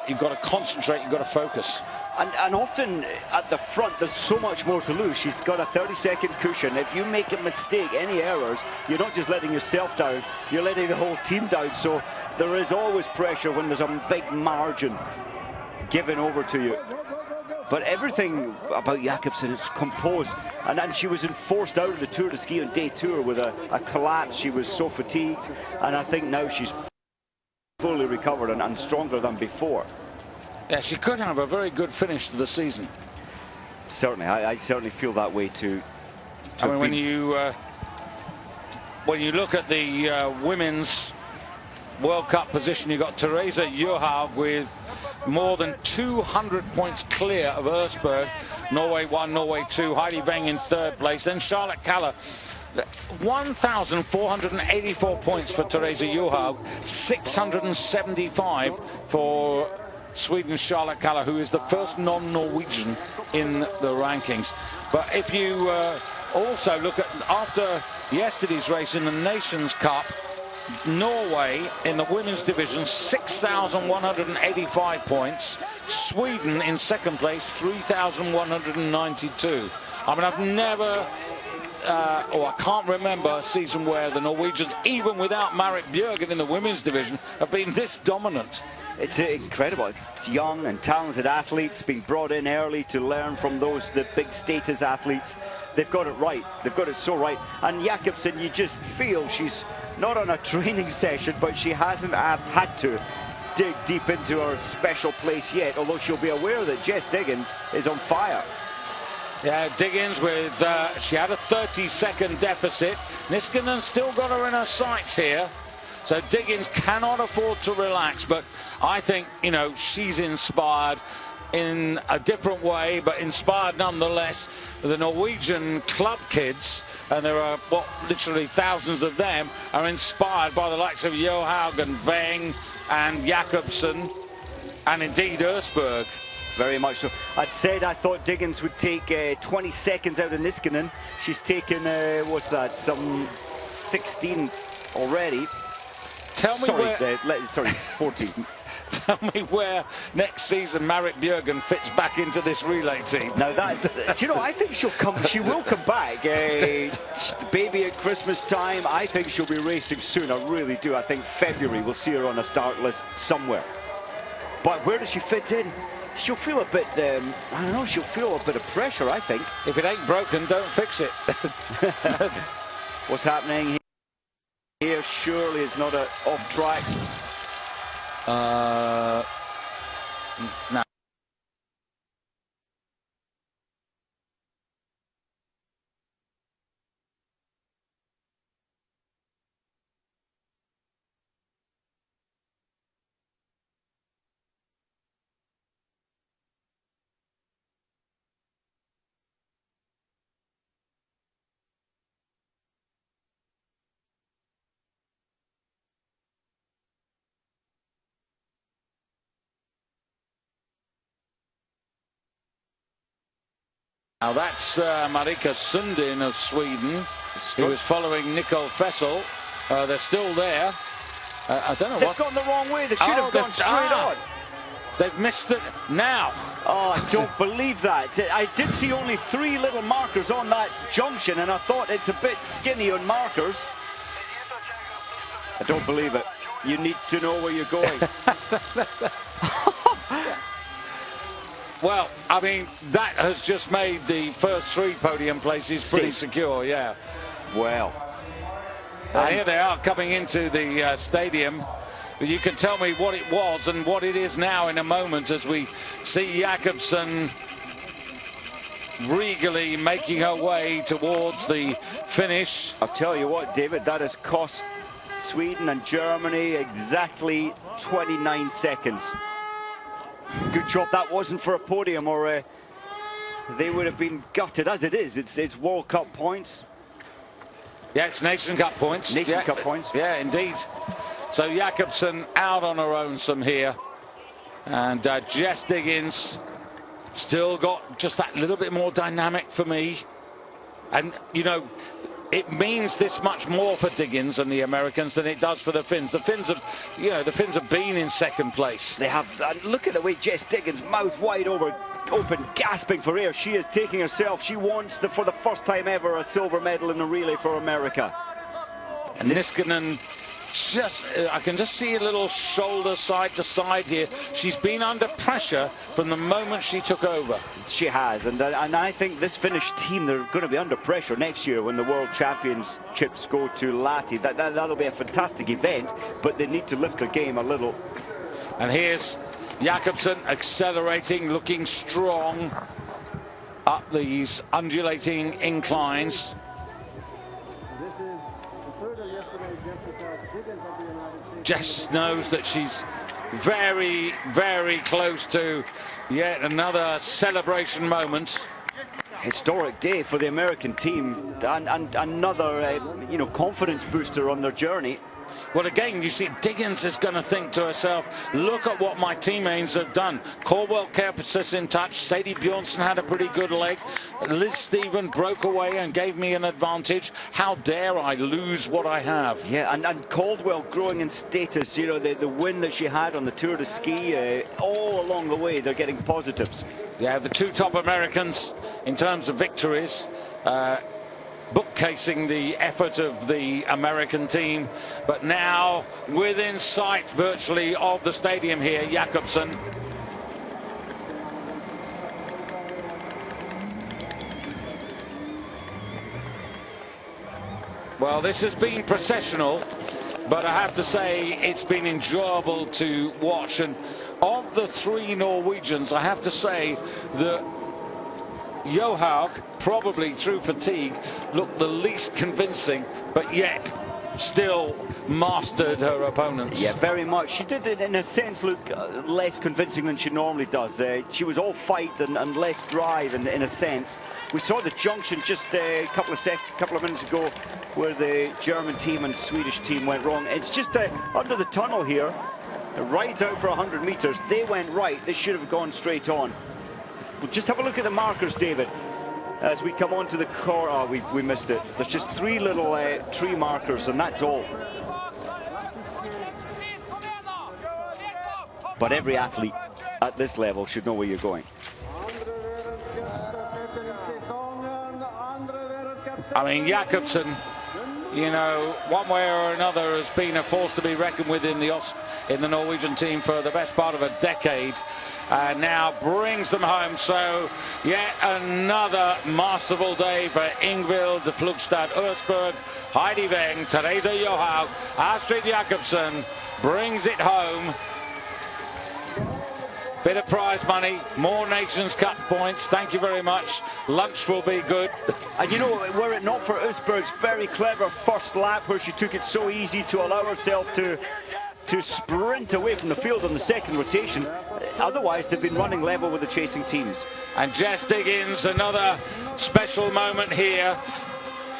A: You've got to concentrate. You've got to focus.
B: And often at the front, there's so much more to lose. She's got a 30-second cushion. If you make a mistake, any errors, you're not just letting yourself down, you're letting the whole team down. So there is always pressure when there's a big margin given over to you. But everything about Jakobsen is composed. And she was enforced out of the Tour de Ski on day 2 with a collapse. She was so fatigued. And I think now she's fully recovered and stronger than before.
A: Yeah, she could have a very good finish to the season.
B: Certainly, I certainly feel that way too.
A: I mean, when you look at the women's World Cup position, you've got Teresa Johaug with more than 200 points clear of Ørsberg. Norway 1, Norway 2, Heidi Weng in 3rd place. Then Charlotte Kalla, 1,484 points for Teresa Johaug, 675 for Sweden's Charlotte Kalla, who is the first non-Norwegian in the rankings. But if you also look at, after yesterday's race in the Nations Cup, Norway in the women's division, 6,185 points. Sweden in 2nd place, 3,192. I mean, I've never, or I can't remember a season where the Norwegians, even without Marit Bjørgen in the women's division, have been this dominant.
B: It's incredible. It's young and talented athletes being brought in early to learn from the big status athletes. They've got it right. They've got it so right. And Jakobsen, you just feel she's not on a training session, but she hasn't had to dig deep into her special place yet, although she'll be aware that Jess Diggins is on fire.
A: Yeah, Diggins with, she had a 30-second deficit. Niskanen still got her in her sights here. So Diggins cannot afford to relax, but I think, you know, she's inspired in a different way, but inspired nonetheless. The Norwegian club kids, and there are, literally thousands of them, are inspired by the likes of Johaug and Weng and Jakobsen, and indeed Ørsberg.
B: Very much so. I thought Diggins would take 20 seconds out of Niskanen. She's taken, what's that, some 16 already.
A: Tell me
B: sorry, 14.
A: Tell me where next season Marit Bjørgen fits back into this relay team.
B: Now that's, do you know, I think she'll come. She will come back. Baby at Christmas time. I think she'll be racing soon. I really do. I think February we'll see her on a start list somewhere. But where does she fit in? she'll feel a bit, I don't know, she'll feel a bit of pressure, I think.
A: If it ain't broken, don't fix it.
B: What's happening here surely is not off track.
A: No. Now that's Marika Sundin of Sweden, who is following Nicole Fessel. They're still there. I don't know
B: They've gone the wrong way. They should have gone straight on.
A: They've missed it now.
B: Oh, I don't believe that. I did see only 3 little markers on that junction, and I thought it's a bit skinny on markers. I don't believe it. You need to know where you're going.
A: Well, I mean, that has just made the first 3 podium places pretty secure, yeah.
B: Well.
A: And here they are coming into the stadium. You can tell me what it was and what it is now in a moment as we see Jakobsen regally making her way towards the finish.
B: I'll tell you what, David, that has cost Sweden and Germany exactly 29 seconds. Good job that wasn't for a podium, or they would have been gutted. As it is, it's World Cup points.
A: Yeah, it's Nation Cup points.
B: Nation Cup points.
A: Yeah, indeed. So Jakobsen out on her own some here. And Jess Diggins still got just that little bit more dynamic for me. And, you know, it means this much more for Diggins and the Americans than it does for the Finns. The Finns have, you know, the Finns have been in second place.
B: They have. Look at the way Jess Diggins, mouth wide open, gasping for air. She is taking herself. She wants, for the first time ever, a silver medal in a relay for America.
A: And Niskanen, I can just see a little shoulder side to side here. She's been under pressure from the moment she took over.
B: She has, and I think this Finnish team, they're going to be under pressure next year when the World Championships go to Lahti. That'll be a fantastic event, but they need to lift their game a little.
A: And here's Jakobsen accelerating, looking strong up these undulating inclines. Jess knows that she's very, very close to yet another celebration moment.
B: Historic day for the American team, and another you know, confidence booster on their journey.
A: Well, again, you see, Diggins is going to think to herself, look at what my teammates have done. Caldwell kept us in touch. Sadie Bjornsson had a pretty good leg. Liz Steven broke away and gave me an advantage. How dare I lose what I have?
B: Yeah, and Caldwell growing in status. You know, the win that she had on the Tour de Ski, all along the way, they're getting positives.
A: Yeah, the 2 top Americans in terms of victories. Bookcasing the effort of the American team, but now within sight virtually of the stadium here, Jakobsen. Well, this has been processional, but I have to say it's been enjoyable to watch. And of the 3 Norwegians, I have to say that Johaug, probably through fatigue, looked the least convincing, but yet still mastered her opponents.
B: Yeah, very much. She did, in a sense, look less convincing than she normally does. She was all fight and less drive, in a sense. We saw the junction just a couple of minutes ago where the German team and Swedish team went wrong. It's just under the tunnel here, right out for 100 meters. They went right. They should have gone straight on. We'll just have a look at the markers, David, as we come onto the core. Oh, we missed it. There's just 3 little tree markers, and that's all. But every athlete at this level should know where you're going.
A: I mean, Jakobsen, you know, one way or another has been a force to be reckoned with in in the Norwegian team for the best part of a decade, and now brings them home. So yet another masterful day for Ingvild Flugstad Østberg, Heidi Weng, Therese Johaug, Astrid Jacobsen brings it home. Bit of prize money, more Nations Cup points. Thank you very much. Lunch will be good.
B: And you know, were it not for Østberg's very clever first lap, where she took it so easy to allow herself to sprint away from the field on the second rotation, otherwise they've been running level with the chasing teams.
A: And Jess Diggins, another special moment here.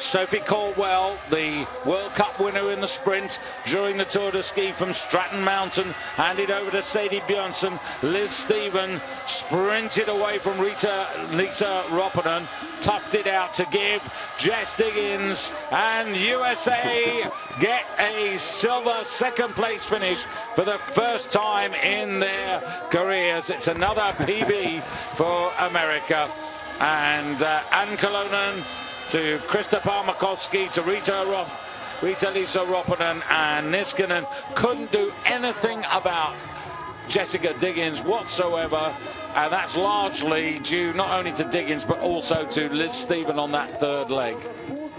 A: Sophie Caldwell, the World Cup winner in the sprint during the Tour de Ski from Stratton Mountain, handed over to Sadie Björnsson. Liz Stephen sprinted away from Lisa Ropponen, toughed it out to give. Jess Diggins and USA get a silver second place finish for the first time in their careers. It's another PB for America. And Ann Kolonen to Krista Palmakovsky, to Rita-Lisa Ropponen, and Niskanen couldn't do anything about Jessica Diggins whatsoever, and that's largely due not only to Diggins but also to Liz Stephen on that third leg.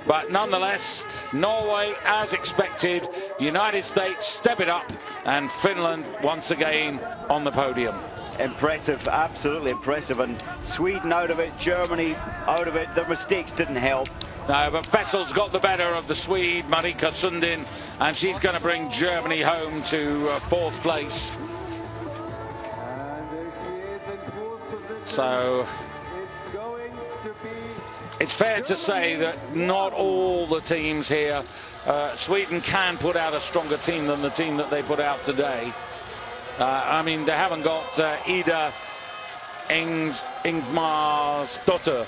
A: But nonetheless, Norway, as expected, United States step it up, and Finland once again on the podium.
B: Impressive, absolutely impressive. And Sweden out of it, Germany out of it. Their mistakes didn't help.
A: No, but Fessel's got the better of the Swede, Marika Sundin, and she's going to bring Germany home to fourth place. So it's fair to say that not all the teams here, Sweden can put out a stronger team than the team that they put out today. I mean, they haven't got Ida Ingmarsdotter.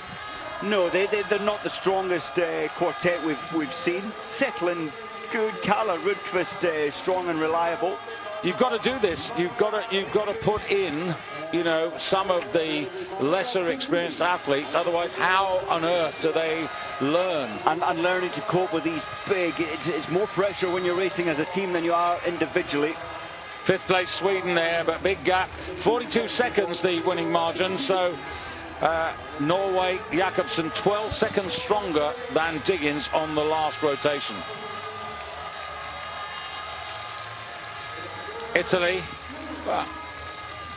B: No, they're not the strongest quartet we've seen. Settling good, Kala Rudqvist strong and reliable.
A: You've got to do this. You've got to put in, you know, some of the lesser experienced athletes. Otherwise, how on earth do they learn?
B: And learning to cope with these big. It's more pressure when you're racing as a team than you are individually.
A: Fifth place Sweden there, but big gap. 42 seconds the winning margin. So Norway, Jakobsen 12 seconds stronger than Diggins on the last rotation. Italy,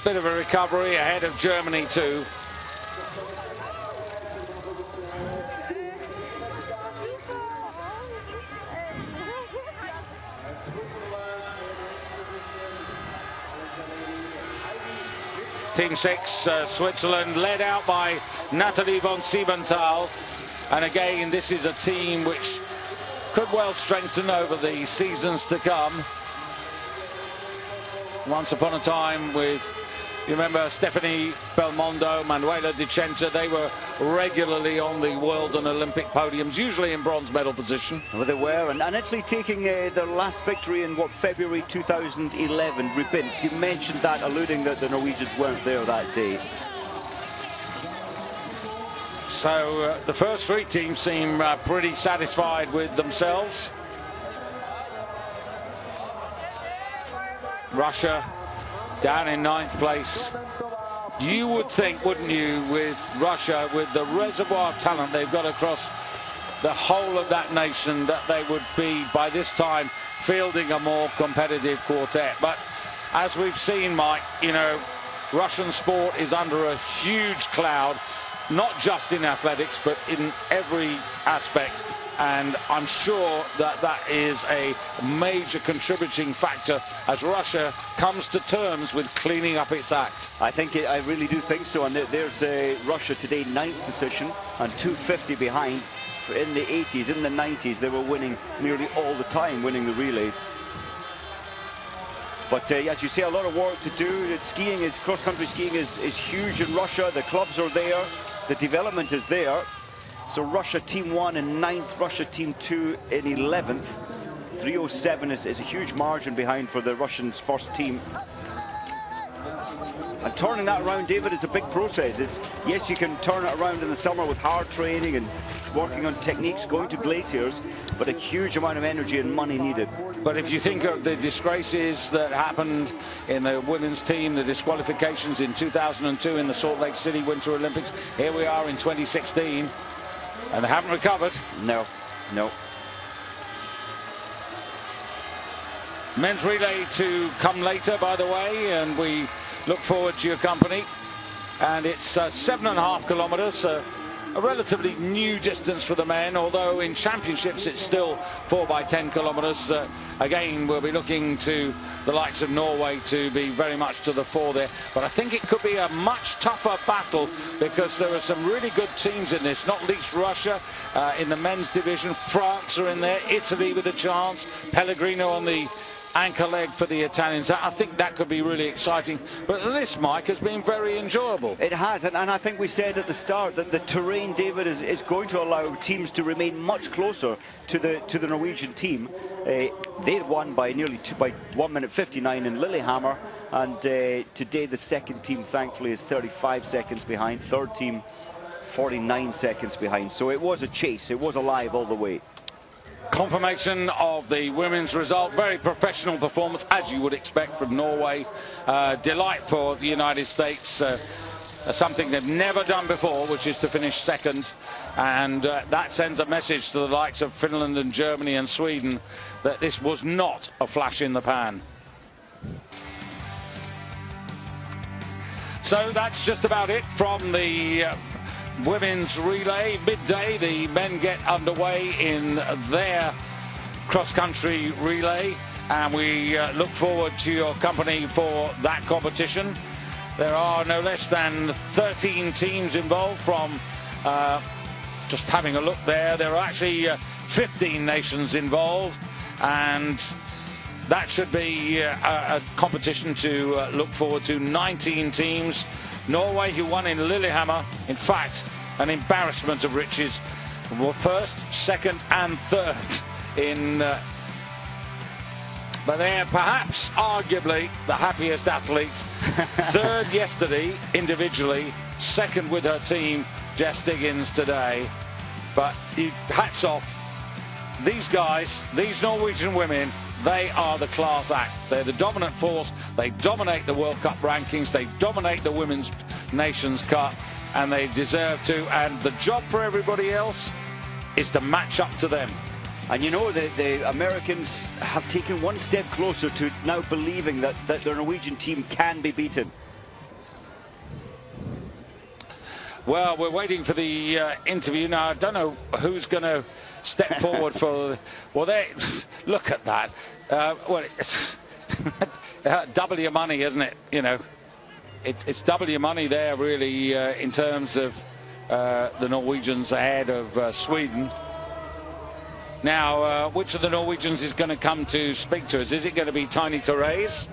A: bit of a recovery ahead of Germany too. Team 6, Switzerland, led out by Nathalie von Siebenthal. And again, this is a team which could well strengthen over the seasons to come. Once upon a time with, you remember, Stephanie Belmondo, Manuela Di Centa, they were regularly on the world and Olympic podiums, usually in bronze medal position.
B: Well, they were, and Italy taking their last victory in, February 2011, Rybinsk. You mentioned that, alluding that the Norwegians weren't there that day.
A: So the first three teams seem pretty satisfied with themselves. Russia down in 9th place. You would think, wouldn't you, with Russia, with the reservoir of talent they've got across the whole of that nation, that they would be, by this time, fielding a more competitive quartet. But as we've seen, Mike, you know, Russian sport is under a huge cloud, not just in athletics, but in every aspect. And I'm sure that that is a major contributing factor as Russia comes to terms with cleaning up its act.
B: I really do think so. And there's Russia today, 9th position and 250 behind. In the 80s, in the 90s, they were winning nearly all the time, winning the relays. But as you say, a lot of work to do. Skiing is, cross-country skiing is huge in Russia. The clubs are there. The development is there. So Russia Team 1 in 9th, Russia Team 2 in 11th. 307 is a huge margin behind for the Russians' first team. And turning that around, David, is a big process. Yes, you can turn it around in the summer with hard training and working on techniques, going to glaciers. but a huge amount of energy and money needed.
A: But if you think of the disgraces that happened in the women's team, the disqualifications in 2002 in the Salt Lake City Winter Olympics, here we are in 2016, and they haven't recovered.
B: No, no.
A: Men's relay to come later, by the way, and we look forward to your company. And it's 7.5 kilometres, a relatively new distance for the men, although in championships it's still 4 by 10 kilometres. Again, we'll be looking to the likes of Norway to be very much to the fore there. But I think it could be a much tougher battle because there are some really good teams in this, not least Russia in the men's division. France are in there, Italy with a chance, Pellegrino on the anchor leg for the Italians. I think that could be really exciting. But this, Mike, has been very enjoyable.
B: It has, and I think we said at the start that the terrain, David, is going to allow teams to remain much closer to the Norwegian team. They won by nearly 1 minute 59 in Lillehammer, and today the second team, thankfully, is 35 seconds behind. Third team, 49 seconds behind. So it was a chase. It was alive all the way.
A: Confirmation of the women's result. Very professional performance, as you would expect from Norway. Delight for the United States. Something they've never done before, which is to finish second. And that sends a message to the likes of Finland and Germany and Sweden that this was not a flash in the pan. So that's just about it from the women's relay. Midday, the men get underway in their cross-country relay, and we look forward to your company for that competition. There are no less than 13 teams involved from, just having a look there, there are actually 15 nations involved, and that should be a competition to look forward to. 19 teams. Norway, who won in Lillehammer, in fact, an embarrassment of riches, were first, second and third in, but they're perhaps arguably the happiest athletes. Third yesterday individually, second with her team, Jess Diggins today. But hats off, these guys, these Norwegian women, they are the class act. They're the dominant force. They dominate the World Cup rankings. They dominate the Women's Nations Cup, and they deserve to. And the job for everybody else is to match up to them.
B: And you know, the Americans have taken one step closer to now believing that the Norwegian team can be beaten.
A: Well, we're waiting for the interview now. I don't know who's going to step forward for. Well, they look at that. Well, it's double your money, isn't it? You know, it's double your money there, really, in terms of the Norwegians ahead of Sweden. Now, which of the Norwegians is going to come to speak to us? Is it going to be Tiny Therese?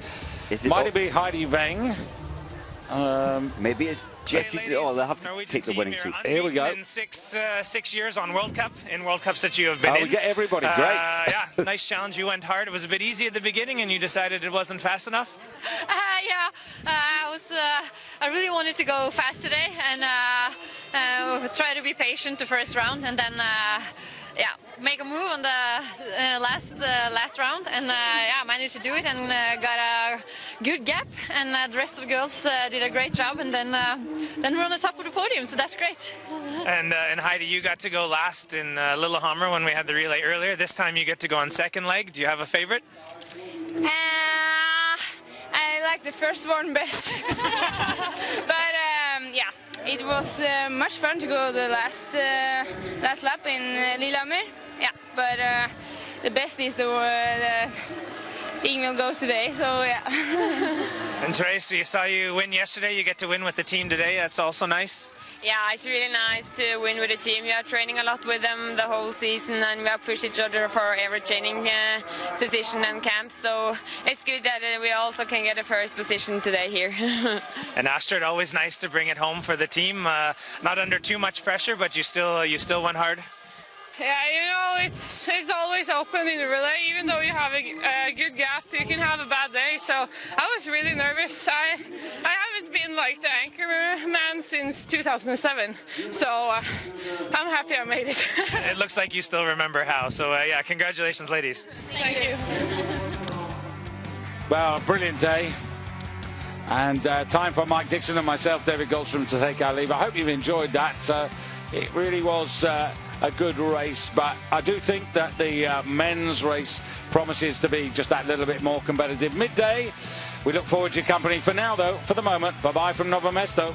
A: Might it be Heidi Weng?
B: Maybe it's Jessie. Oh, they'll have to
D: Norwegian
B: take the winning team.
A: Here we go.
D: In six years on World Cup, in World Cups that you have been in.
A: We get everybody. Great.
D: Yeah, nice challenge. You went hard. It was a bit easy at the beginning, and you decided it wasn't fast enough.
E: I really wanted to go fast today, and try to be patient the first round, and then make a move on the last round, and managed to do it, and got a good gap, and the rest of the girls did a great job, and then we're on the top of the podium, so that's great.
D: And Heidi, you got to go last in Lillehammer when we had the relay earlier. This time you get to go on second leg. Do you have a favorite?
F: I like the first one best, but it was much fun to go the last lap in Lillehammer. Yeah, but the best is the Ingvild goes today, so yeah.
D: And Therese, we saw you win yesterday. You get to win with the team today. That's also nice.
E: Yeah, it's really nice to win with the team. We are training a lot with them the whole season, and we have pushed each other for every training session and camp. So it's good that we also can get a first position today here.
D: And Astrid, always nice to bring it home for the team. Not under too much pressure, but you still went hard.
G: Yeah, you know, it's always open in the relay. Even though you have a good gap, you can have a bad day. So I was really nervous. I haven't been like the anchor man since 2007. So I'm happy I made it.
D: It looks like you still remember how. So yeah, congratulations, ladies.
G: Thank you.
A: Well, a brilliant day. And time for Mike Dixon and myself, David Goldstrom, to take our leave. I hope you've enjoyed that. It really was a good race, but I do think that the men's race promises to be just that little bit more competitive. Midday, we look forward to your company. For now, though, for the moment, bye-bye from Nove Mesto.